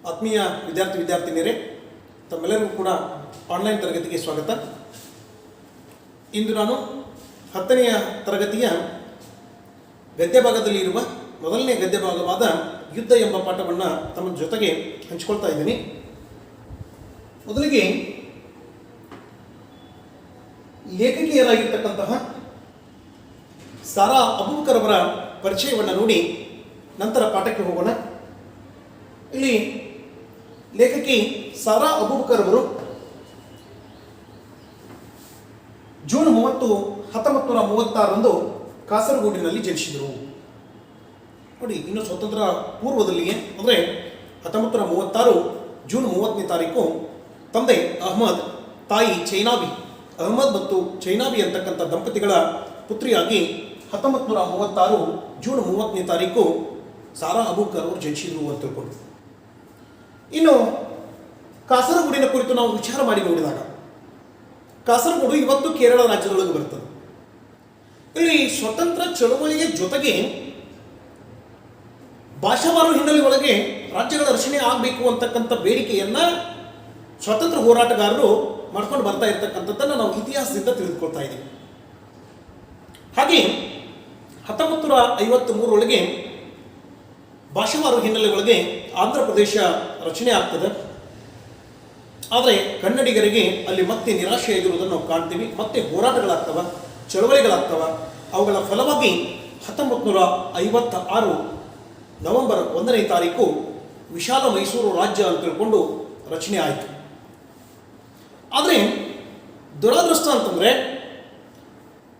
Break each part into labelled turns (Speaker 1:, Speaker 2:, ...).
Speaker 1: ಆತ್ಮೀಯ ವಿದ್ಯಾರ್ಥಿನಿಯರೇ, ತಮ್ಮೆಲ್ಲರಿಗೂ ಕೂಡ ಆನ್ಲೈನ್ ತರಗತಿಗೆ ಸ್ವಾಗತ. ಇಂದು ನಾನು 10ನೇ ತರಗತಿಯ ಗದ್ಯ ಭಾಗದಲ್ಲಿ ಇರುವ ಮೊದಲನೇ ಗದ್ಯ ಭಾಗವಾದ ಯುದ್ಧ ಎಂಬ ಪಾಠವನ್ನು ತಮ್ಮ ಜೊತೆಗೆ ಹಂಚಿಕೊಳ್ತಾ ಇದ್ದೀನಿ. ಮೊದಲಿಗೆ ಲೇಖಕಿಯರಾಗಿರ್ತಕ್ಕಂತಹ ಸಾರಾ ಅಬೂಬಕರ್ ಅವರ ಪರಿಚಯವನ್ನು ನೋಡಿ ನಂತರ ಪಾಠಕ್ಕೆ ಹೋಗೋಣ. ಇಲ್ಲಿ ಲೇಖಕಿ ಸಾರಾ ಅಬೂಬಕರ್ ಅವರು ಜೂನ್ 30, 1936ರಂದು ಕಾಸರಗೋಡಿನಲ್ಲಿ ಜನಿಸಿದರು. ನೋಡಿ, ಇನ್ನು ಸ್ವತಂತ್ರ ಪೂರ್ವದಲ್ಲಿಯೇ ಅಂದರೆ 1936 ಜೂನ್ 30ನೇ ತಾರೀಕು ತಂದೆ ಅಹ್ಮದ್, ತಾಯಿ ಚೈನಾಬಿ, ಅಹ್ಮದ್ ಮತ್ತು ಚೈನಾಬಿ ಅಂತಕ್ಕಂಥ ದಂಪತಿಗಳ ಪುತ್ರಿಯಾಗಿ 1936 ಜೂನ್ 30ನೇ ತಾರೀಕು ಸಾರಾ ಅಬೂಬಕರ್ ಅವರು ಜನಿಸಿದರು ಅಂತ ತಿಳ್ಕೊಂಡು. ಇನ್ನು ಕಾಸರಗೋಡಿನ ಕುರಿತು ನಾವು ವಿಚಾರ ಮಾಡಿ ನೋಡಿದಾಗ, ಕಾಸರಗೋಡು ಇವತ್ತು ಕೇರಳ ರಾಜ್ಯದೊಳಗೆ ಬರ್ತದೆ. ಇಲ್ಲಿ ಸ್ವತಂತ್ರ ಚಳವಳಿಯ ಜೊತೆಗೆ ಭಾಷಾವಾರು ಹಿನ್ನೆಲೆ ಒಳಗೆ ರಾಜ್ಯಗಳ ರಚನೆ ಆಗಬೇಕು ಅಂತಕ್ಕಂಥ ಬೇಡಿಕೆಯನ್ನ ಸ್ವತಂತ್ರ ಹೋರಾಟಗಾರರು ಮಾಡ್ಕೊಂಡು ಬರ್ತಾ ಇರ್ತಕ್ಕಂಥದ್ದನ್ನು ನಾವು ಇತಿಹಾಸದಿಂದ ತಿಳಿದುಕೊಳ್ತಾ ಇದ್ದೀವಿ. ಹಾಗೆ 1953ರೊಳಗೆ ಭಾಷಾವಾರು ಹಿನ್ನೆಲೆ ಒಳಗೆ ಆಂಧ್ರ ಪ್ರದೇಶ ರಚನೆ ಆಗ್ತದೆ. ಆದರೆ ಕನ್ನಡಿಗರಿಗೆ ಅಲ್ಲಿ ಮತ್ತೆ ನಿರಾಶೆಯಾಗಿರುವುದನ್ನು ನಾವು ಕಾಣ್ತೀವಿ. ಮತ್ತೆ ಹೋರಾಟಗಳಾಗ್ತವೆ, ಚಳವಳಿಗಳಾಗ್ತವ. ಅವುಗಳ ಫಲವಾಗಿ 1956 ನವೆಂಬರ್ 1ನೇ ತಾರೀಕು ವಿಶಾಲ ಮೈಸೂರು ರಾಜ್ಯ ಅಂತ ತಿಳ್ಕೊಂಡು ರಚನೆ ಆಯಿತು. ಆದರೆ ದುರಾದೃಷ್ಟ ಅಂತಂದರೆ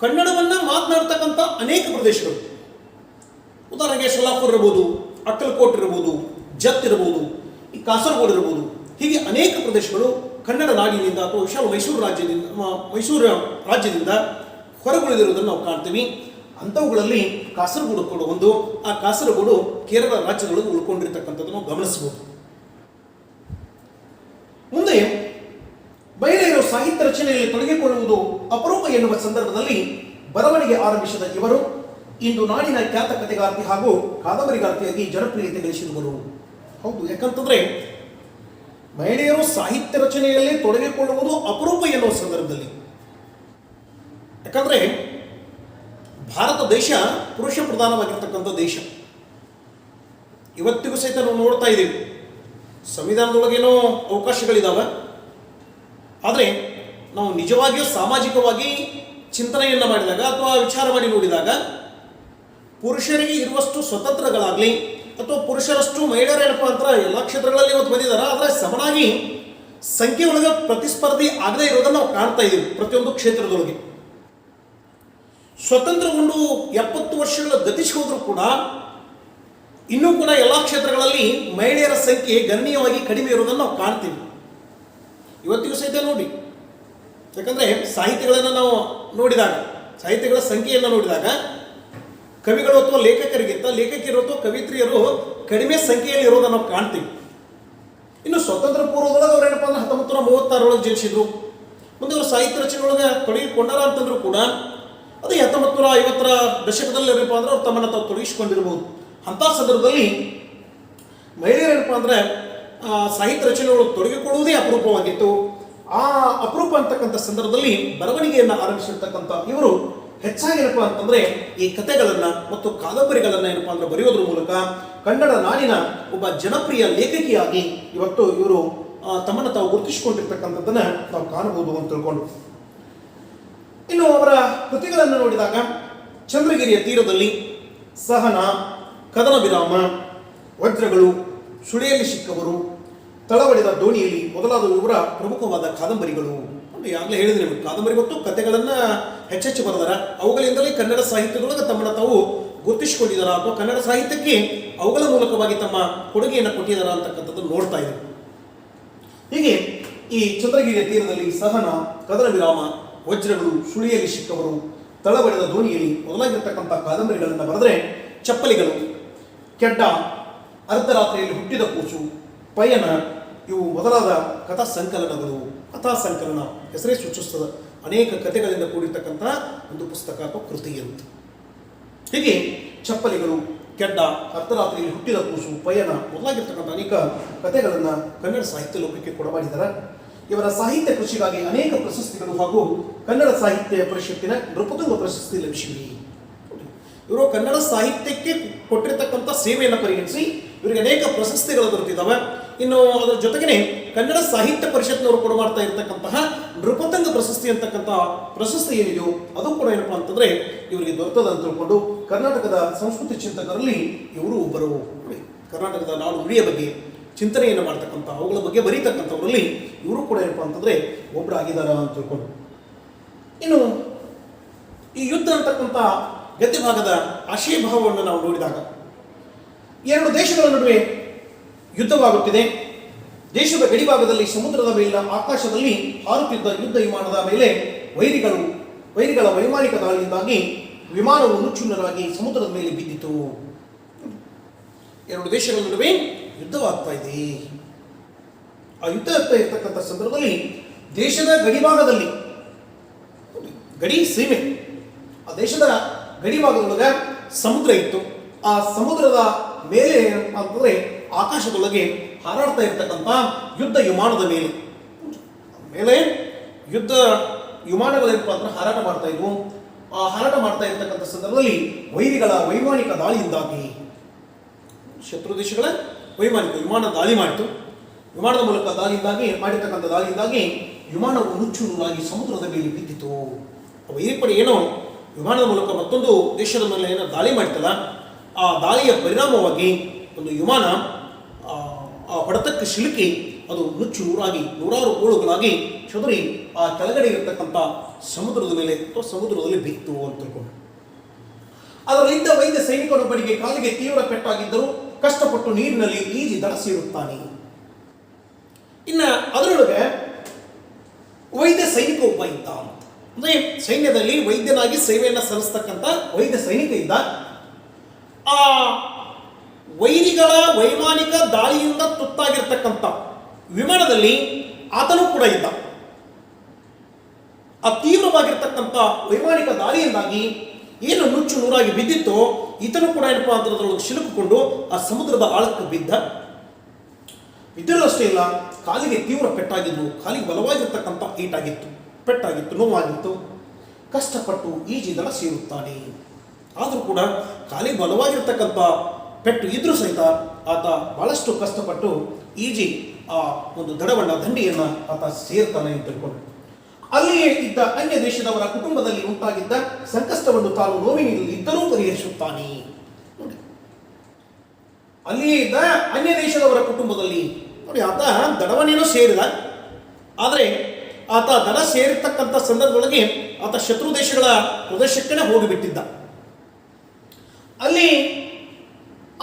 Speaker 1: ಕನ್ನಡವನ್ನು ಮಾತನಾಡ್ತಕ್ಕಂಥ ಅನೇಕ ಪ್ರದೇಶಗಳು, ಉದಾಹರಣೆಗೆ ಶಲಾಪುರ ಇರ್ಬೋದು, ಅಕ್ಕಲಕೋಟ್ ಇರ್ಬೋದು, ಜತ್ ಇರ್ಬೋದು, ಈ ಕಾಸರಗೋಡು ಇರ್ಬೋದು, ಹೀಗೆ ಅನೇಕ ಪ್ರದೇಶಗಳು ಕನ್ನಡ ನಾಡಿನಿಂದ ಅಥವಾ ವಿಶಾಲ ಮೈಸೂರು ರಾಜ್ಯದಿಂದ ಹೊರಗುಳಿದಿರುವುದನ್ನು ನಾವು ಕಾಣ್ತೀವಿ. ಅಂಥವುಗಳಲ್ಲಿ ಕಾಸರಗೋಡು ಕೂಡ ಒಂದು. ಆ ಕಾಸರಗೋಡು ಕೇರಳ ರಾಜ್ಯದೊಳಗೆ ಉಳ್ಕೊಂಡಿರ್ತಕ್ಕಂಥದ್ದನ್ನು ನಾವು ಗಮನಿಸಬಹುದು. ಮುಂದೆ ಮಹಿಳೆಯರು ಸಾಹಿತ್ಯ ರಚನೆಯಲ್ಲಿ ತೊಡಗಿಕೊಳ್ಳುವುದು ಅಪರೂಪ ಎನ್ನುವ ಸಂದರ್ಭದಲ್ಲಿ ಬರವಣಿಗೆ ಆರಂಭಿಸಿದ ಇವರು ಇಂದು ನಾಡಿನ ಖ್ಯಾತ ಕಥೆಗಾರ್ತಿ ಹಾಗೂ ಕಾದಂಬರಿಗಾರ್ತಿಯಾಗಿ ಜನಪ್ರಿಯತೆ ಗಳಿಸಿರುವರು. ಹೌದು, ಯಾಕಂತಂದ್ರೆ ಮಹಿಳೆಯರು ಸಾಹಿತ್ಯ ರಚನೆಯಲ್ಲಿ ತೊಡಗಿಕೊಳ್ಳುವುದು ಅಪರೂಪ ಎನ್ನುವ ಸಂದರ್ಭದಲ್ಲಿ. ಯಾಕಂದ್ರೆ ಭಾರತ ದೇಶ ಪುರುಷ ಪ್ರಧಾನವಾಗಿರ್ತಕ್ಕಂಥ ದೇಶ. ಇವತ್ತಿಗೂ ಸಹಿತ ನಾವು ನೋಡ್ತಾ ಇದ್ದೀವಿ, ಸಂವಿಧಾನದೊಳಗೇನೋ ಅವಕಾಶಗಳಿದ್ದಾವೆ. ಆದರೆ ನಾವು ನಿಜವಾಗಿಯೂ ಸಾಮಾಜಿಕವಾಗಿ ಚಿಂತನೆಯನ್ನು ಮಾಡಿದಾಗ ಅಥವಾ ವಿಚಾರ ಮಾಡಿ ನೋಡಿದಾಗ ಪುರುಷರಿಗೆ ಇರುವಷ್ಟು ಸ್ವತಂತ್ರಗಳಾಗಲಿ ಅಥವಾ ಪುರುಷರಷ್ಟು ಮಹಿಳೆಯರು ಏನಪ್ಪ ಅಂತ ಎಲ್ಲ ಕ್ಷೇತ್ರಗಳಲ್ಲಿ ಇವತ್ತು ಬಂದಿದ್ದಾರೆ. ಆದರೆ ಸಮನಾಗಿ ಸಂಖ್ಯೆ ಒಳಗೆ ಪ್ರತಿಸ್ಪರ್ಧಿ ಆಗದೇ ಇರೋದನ್ನು ನಾವು ಕಾಣ್ತಾ ಇದ್ದೀವಿ ಪ್ರತಿಯೊಂದು ಕ್ಷೇತ್ರದೊಳಗೆ. ಸ್ವತಂತ್ರಗೊಂಡು 70 ವರ್ಷಗಳ ಗತಿಸಿ ಹೋದರೂ ಕೂಡ ಇನ್ನೂ ಕೂಡ ಎಲ್ಲ ಕ್ಷೇತ್ರಗಳಲ್ಲಿ ಮಹಿಳೆಯರ ಸಂಖ್ಯೆ ಗಣನೀಯವಾಗಿ ಕಡಿಮೆ ಇರೋದನ್ನು ನಾವು ಕಾಣ್ತೀವಿ ಇವತ್ತಿಗೂ ಸಹಿತ ನೋಡಿ. ಯಾಕಂದರೆ ಸಾಹಿತ್ಯಗಳನ್ನು ನಾವು ನೋಡಿದಾಗ, ಸಾಹಿತ್ಯಗಳ ಸಂಖ್ಯೆಯನ್ನು ನೋಡಿದಾಗ ಕವಿಗಳು ಅಥವಾ ಲೇಖಕರಿಗಿಂತ ಲೇಖಕಿಯರು ಅಥವಾ ಕವಿತ್ರಿಯರು ಕಡಿಮೆ ಸಂಖ್ಯೆಯಲ್ಲಿ ಇರೋದನ್ನು ನಾವು ಕಾಣ್ತೀವಿ. ಇನ್ನು ಸ್ವತಂತ್ರ ಪೂರ್ವದೊಳಗೆ ಅವ್ರು ಏನಪ್ಪ ಅಂದ್ರೆ 1936ರೊಳಗೆ ಜನಿಸಿದ್ರು. ಮುಂದೆ ಅವರು ಸಾಹಿತ್ಯ ರಚನೆಯೊಳಗೆ ತೊಡಗಿಕೊಂಡಾರ ಅಂತಂದ್ರೂ ಕೂಡ ಅದು 1950ರ ದಶಕದಲ್ಲಿ ಏನಪ್ಪ ಅಂದ್ರೆ ಅವ್ರು ತಮ್ಮನ್ನು ತಾವು ತೊಡಗಿಸಿಕೊಂಡಿರ್ಬೋದು. ಅಂಥ ಸಂದರ್ಭದಲ್ಲಿ ಮಹಿಳೆಯರು ಏನಪ್ಪ ಅಂದರೆ ಸಾಹಿತ್ಯ ರಚನೆಯೊಳಗೆ ತೊಡಗಿಕೊಳ್ಳುವುದೇ ಅಪರೂಪವಾಗಿತ್ತು. ಆ ಅಪರೂಪ ಅಂತಕ್ಕಂಥ ಸಂದರ್ಭದಲ್ಲಿ ಬರವಣಿಗೆಯನ್ನು ಆರಂಭಿಸಿರ್ತಕ್ಕಂಥ ಇವರು ಹೆಚ್ಚಾಗಿ ಏನಪ್ಪ ಅಂತಂದರೆ ಈ ಕಥೆಗಳನ್ನು ಮತ್ತು ಕಾದಂಬರಿಗಳನ್ನು ಏನಪ್ಪ ಅಂದ್ರೆ ಬರೆಯೋದ್ರ ಮೂಲಕ ಕನ್ನಡ ನಾಡಿನ ಒಬ್ಬ ಜನಪ್ರಿಯ ಲೇಖಕಿಯಾಗಿ ಇವತ್ತು ಇವರು ತಮ್ಮನ್ನು ತಾವು ಗುರುತಿಸಿಕೊಂಡಿರ್ತಕ್ಕಂಥದ್ದನ್ನು ನಾವು ಕಾಣಬಹುದು ಅಂತ ತಿಳ್ಕೊಂಡು. ಇನ್ನು ಅವರ ಕೃತಿಗಳನ್ನು ನೋಡಿದಾಗ ಚಂದ್ರಗಿರಿಯ ತೀರದಲ್ಲಿ, ಸಹನ, ಕದನ ವಿರಾಮ, ವಜ್ರಗಳು, ಸುಳಿಯಲ್ಲಿ ಸಿಕ್ಕವರು, ತಳವಡಿದ ದೋಣಿಯಲ್ಲಿ ಮೊದಲಾದ ಇವರ ಪ್ರಮುಖವಾದ ಕಾದಂಬರಿಗಳು. ಈಗಾಗಲೇ ಹೇಳಿದ್ರೆ ಕಾದಂಬರಿ ಮತ್ತು ಕಥೆಗಳನ್ನು ಹೆಚ್ಚೆಚ್ಚು ಬರೆದಾರ. ಅವುಗಳಿಂದಲೇ ಕನ್ನಡ ಸಾಹಿತ್ಯದೊಳಗೆ ತಮ್ಮನ್ನು ತಾವು ಗುರುತಿಸಿಕೊಂಡಿದ್ದಾರೆ ಅಥವಾ ಕನ್ನಡ ಸಾಹಿತ್ಯಕ್ಕೆ ಅವುಗಳ ಮೂಲಕವಾಗಿ ತಮ್ಮ ಕೊಡುಗೆಯನ್ನು ಕೊಟ್ಟಿದ್ದಾರೆ ಅಂತಕ್ಕಂಥದ್ದನ್ನು ನೋಡ್ತಾ ಇದ್ದಾರೆ. ಹೀಗೆ ಈ ಚಂದ್ರಗಿರಿಯ ತೀರದಲ್ಲಿ, ಸಹನ, ಕದನ ವಿರಾಮ, ವಜ್ರಗಳು, ಸುಳಿಯಲ್ಲಿ ಸಿಕ್ಕವರು, ತಳಬಡಿದ ದೋಣಿಯಲ್ಲಿ ಮೊದಲಾಗಿರ್ತಕ್ಕಂಥ ಕಾದಂಬರಿಗಳನ್ನು ಬರೆದರೆ ಚಪ್ಪಲಿಗಳು, ಕೆಡ್ಡ, ಅರ್ಧರಾತ್ರಿಯಲ್ಲಿ ಹುಟ್ಟಿದ ಕೂಸು, ಪಯಣ ಇವು ಮೊದಲಾದ ಕಥಾ ಸಂಕಲನಗಳು. ಕಥಾ ಸಂಕಲನ ಹೆಸರೇ ಸೂಚಿಸ್ತದೆ, ಅನೇಕ ಕಥೆಗಳಿಂದ ಕೂಡಿರ್ತಕ್ಕಂಥ ಒಂದು ಪುಸ್ತಕ ಅಥವಾ ಕೃತಿ ಅಂತ. ಹೀಗೆ ಚಪ್ಪಲಿಗಳು, ಕೆಡ್ಡ, ಅರ್ಧರಾತ್ರಿಯಲ್ಲಿ ಹುಟ್ಟಿದ ಕೂಸು, ಪಯಣ ಮೊದಲಾಗಿರ್ತಕ್ಕಂಥ ಅನೇಕ ಕಥೆಗಳನ್ನು ಕನ್ನಡ ಸಾಹಿತ್ಯ ಲೋಕಕ್ಕೆ ಕೊಡಮಾಡಿದ್ದಾರೆ. ಇವರ ಸಾಹಿತ್ಯ ಕೃಷಿಗಾಗಿ ಅನೇಕ ಪ್ರಶಸ್ತಿಗಳು ಹಾಗೂ ಕನ್ನಡ ಸಾಹಿತ್ಯ ಪರಿಷತ್ತಿನ ನೃಪತುಂಗ ಪ್ರಶಸ್ತಿ ಲಭಿಸಿವೆ. ಇವರು ಕನ್ನಡ ಸಾಹಿತ್ಯಕ್ಕೆ ಕೊಟ್ಟಿರತಕ್ಕಂಥ ಸೇವೆಯನ್ನು ಪರಿಗಣಿಸಿ ಇವರಿಗೆ ಅನೇಕ ಪ್ರಶಸ್ತಿಗಳು ದೊರೆತಿದ್ದಾವೆ. ಇನ್ನು ಅದರ ಜೊತೆಗೇನೆ ಕನ್ನಡ ಸಾಹಿತ್ಯ ಪರಿಷತ್ನವರು ಕೊಡ ಮಾಡ್ತಾ ಇರತಕ್ಕಂತಹ ನೃಪತಂಗ ಪ್ರಶಸ್ತಿ ಅಂತಕ್ಕಂಥ ಪ್ರಶಸ್ತಿ ಏನಿದೆಯೋ ಅದು ಕೂಡ ಏನಪ್ಪಾ ಅಂತಂದ್ರೆ ಇವರಿಗೆ ದೊರೆತದ ಅಂತ ತಿಳ್ಕೊಂಡು ಕರ್ನಾಟಕದ ಸಂಸ್ಕೃತಿ ಚಿಂತಕರಲ್ಲಿ ಇವರು ಒಬ್ಬರು. ಕರ್ನಾಟಕದ ನಾಡು ನುಡಿಯ ಬಗ್ಗೆ ಚಿಂತನೆಯನ್ನು ಮಾಡ್ತಕ್ಕಂಥ ಅವುಗಳ ಬಗ್ಗೆ ಬರೀತಕ್ಕಂಥವರಲ್ಲಿ ಇವರು ಕೂಡ ಏನಪ್ಪಾ ಅಂತಂದ್ರೆ ಒಬ್ಬರಾಗಿದ್ದಾರ ಅಂತ ತಿಳ್ಕೊಂಡು. ಇನ್ನು ಈ ಯುದ್ಧ ಅಂತಕ್ಕಂಥ ಗದ್ಯ ಭಾಗದ ಆಶಯ ಭಾವವನ್ನು ನಾವು ನೋಡಿದಾಗ ಎರಡು ದೇಶಗಳ ನಡುವೆ ಯುದ್ಧವಾಗುತ್ತಿದೆ. ದೇಶದ ಗಡಿಭಾಗದಲ್ಲಿ ಸಮುದ್ರದ ಮೇಲಿನ ಆಕಾಶದಲ್ಲಿ ಹಾರುತ್ತಿದ್ದ ಯುದ್ಧ ವಿಮಾನದ ಮೇಲೆ ವೈರಿಗಳ ವೈಮಾನಿಕ ದಾಳಿಯಿಂದಾಗಿ ವಿಮಾನವು ನುಚ್ಚುನ್ನರಾಗಿ ಸಮುದ್ರದ ಮೇಲೆ ಬಿದ್ದಿತು. ಎರಡು ದೇಶಗಳ ನಡುವೆ ಯುದ್ಧವಾಗ್ತಾ ಇದೆ. ಆ ಯುದ್ಧ ಆಗ್ತಾ ಇರ್ತಕ್ಕಂಥ ಸಂದರ್ಭದಲ್ಲಿ ದೇಶದ ಗಡಿಭಾಗದಲ್ಲಿ ಗಡಿ ಸೀಮೆ, ಆ ದೇಶದ ಗಡಿಭಾಗದೊಳಗೆ ಸಮುದ್ರ ಇತ್ತು. ಆ ಸಮುದ್ರದ ಮೇಲೆ ಅಂತಂದ್ರೆ ಆಕಾಶದೊಳಗೆ ಹಾರಾಡ್ತಾ ಇರ್ತಕ್ಕಂಥ ಯುದ್ಧ ವಿಮಾನದ ಮೇಲೆ ಯುದ್ಧ ವಿಮಾನಗಳೇನಪ್ಪ ಅಂದ್ರೆ ಹಾರಾಟ ಮಾಡ್ತಾ ಇದ್ವು. ಆ ಹಾರಾಟ ಮಾಡ್ತಾ ಇರ್ತಕ್ಕಂಥ ಸಂದರ್ಭದಲ್ಲಿ ವೈರಿಗಳ ವೈಮಾನಿಕ ದಾಳಿಯಿಂದಾಗಿ ಶತ್ರು ದೇಶಗಳ ವಿಮಾನ ದಾಳಿ ಮಾಡಿತು. ವಿಮಾನದ ಮೂಲಕ ಮಾಡಿರ್ತಕ್ಕಂಥ ದಾಳಿಯಿಂದಾಗಿ ವಿಮಾನವು ನುಚ್ಚು ನೂರಾಗಿ ಸಮುದ್ರದ ಮೇಲೆ ಬಿದ್ದಿತು. ವೈರಿ ಪಡೆ ಏನೋ ವಿಮಾನದ ಮೂಲಕ ಮತ್ತೊಂದು ದೇಶದ ಮೇಲೆ ಏನೋ ದಾಳಿ ಮಾಡ್ತಲ್ಲ, ಆ ದಾಳಿಯ ಪರಿಣಾಮವಾಗಿ ಒಂದು ವಿಮಾನ ಆ ಹೊಡೆತಕ್ಕೆ ಸಿಲುಕಿ ಅದು ನುಚ್ಚು ನೂರಾಗಿ ನೂರಾರು ಗೋಳುಗಳಾಗಿ ಚದುರಿ ಆ ಕೆಳಗಡೆ ಇರತಕ್ಕಂಥ ಸಮುದ್ರದ ಮೇಲೆ ಅಥವಾ ಸಮುದ್ರದಲ್ಲಿ ಬಿತ್ತು ಅಂತ ತಿಳ್ಕೊಂಡು. ಅದರಲ್ಲಿದ್ದ ವೈದ್ಯ ಸೈನಿಕನೊಬ್ಬನಿಗೆ ಕಾಲಿಗೆ ತೀವ್ರ ಪೆಟ್ಟಾಗಿದ್ದರೂ ಕಷ್ಟಪಟ್ಟು ನೀರಿನಲ್ಲಿ ಈಜಿ ದಡ ಸೇರುತ್ತಾನೆ. ಇನ್ನು ಅದರೊಳಗೆ ವೈದ್ಯ ಸೈನಿಕ ಒಬ್ಬ ಇದ್ದ. ಅಂದ್ರೆ ಸೈನ್ಯದಲ್ಲಿ ವೈದ್ಯನಾಗಿ ಸೇವೆಯನ್ನು ಸಲ್ಲಿಸ್ತಕ್ಕಂಥ ವೈದ್ಯ ಸೈನಿಕ ಇದ್ದ. ಆ ವೈರಿಗಳ ವೈಮಾನಿಕ ದಾಳಿಯಿಂದ ತುತ್ತಾಗಿರ್ತಕ್ಕಂಥ ವಿಮಾನದಲ್ಲಿ ಆತನೂ ಕೂಡ ಇದ್ದ. ಆ ತೀವ್ರವಾಗಿರ್ತಕ್ಕಂಥ ವೈಮಾನಿಕ ದಾಳಿಯಿಂದಾಗಿ ಏನು ನುಚ್ಚು ನೂರಾಗಿ ಬಿದ್ದಿತ್ತೋ ಈತನು ಕೂಡ ಏನಪ್ಪಾ ಅಂತದ್ರೊಳಗೆ ಸಿಲುಕಿಕೊಂಡು ಆ ಸಮುದ್ರದ ಆಳಕ್ಕೆ ಬಿದ್ದ. ಬಿದ್ದರೂ ಅಷ್ಟೇ ಇಲ್ಲ, ಕಾಲಿಗೆ ತೀವ್ರ ಪೆಟ್ಟಾಗಿದ್ದು, ಕಾಲಿಗೆ ಬಲವಾಗಿರ್ತಕ್ಕಂಥ ಏಟಾಗಿತ್ತು, ಪೆಟ್ಟಾಗಿತ್ತು, ನೋವಾಗಿತ್ತು. ಕಷ್ಟಪಟ್ಟು ಈಜಿ ದಡ ಸೇರುತ್ತಾನೆ. ಆದರೂ ಕೂಡ ಕಾಲಿಗೆ ಬಲವಾಗಿರ್ತಕ್ಕಂಥ ಪೆಟ್ಟು ಇದ್ರೂ ಸಹಿತ ಆತ ಬಹಳಷ್ಟು ಕಷ್ಟಪಟ್ಟು ಈಜಿ ಆ ಒಂದು ದಂಡಿಯನ್ನು ಆತ ಸೇರ್ತಾನೆ ಅಂತ ತಿಳ್ಕೊಂಡು. ಅಲ್ಲಿಯೇ ಇದ್ದ ಅನ್ಯ ದೇಶದವರ ಕುಟುಂಬದಲ್ಲಿ ಉಂಟಾಗಿದ್ದ ಸಂಕಷ್ಟವನ್ನು ತಾನು ನೋವಿನಲ್ಲಿ ಇದ್ದರೂ ಪರಿಹರಿಸುತ್ತಾನೆ. ನೋಡಿ, ಅಲ್ಲಿಯೇ ಇದ್ದ ಅನ್ಯ ದೇಶದವರ ಕುಟುಂಬದಲ್ಲಿ ನೋಡಿ ಆತ ದಡವನ್ನೇನೋ ಸೇರಿದ. ಆದರೆ ಆತ ದಡ ಸೇರಿರ್ತಕ್ಕಂಥ ಸಂದರ್ಭದೊಳಗೆ ಆತ ಶತ್ರು ದೇಶಗಳ ಪ್ರದೇಶಕ್ಕೆ ಹೋಗಿಬಿಟ್ಟಿದ್ದ. ಅಲ್ಲಿ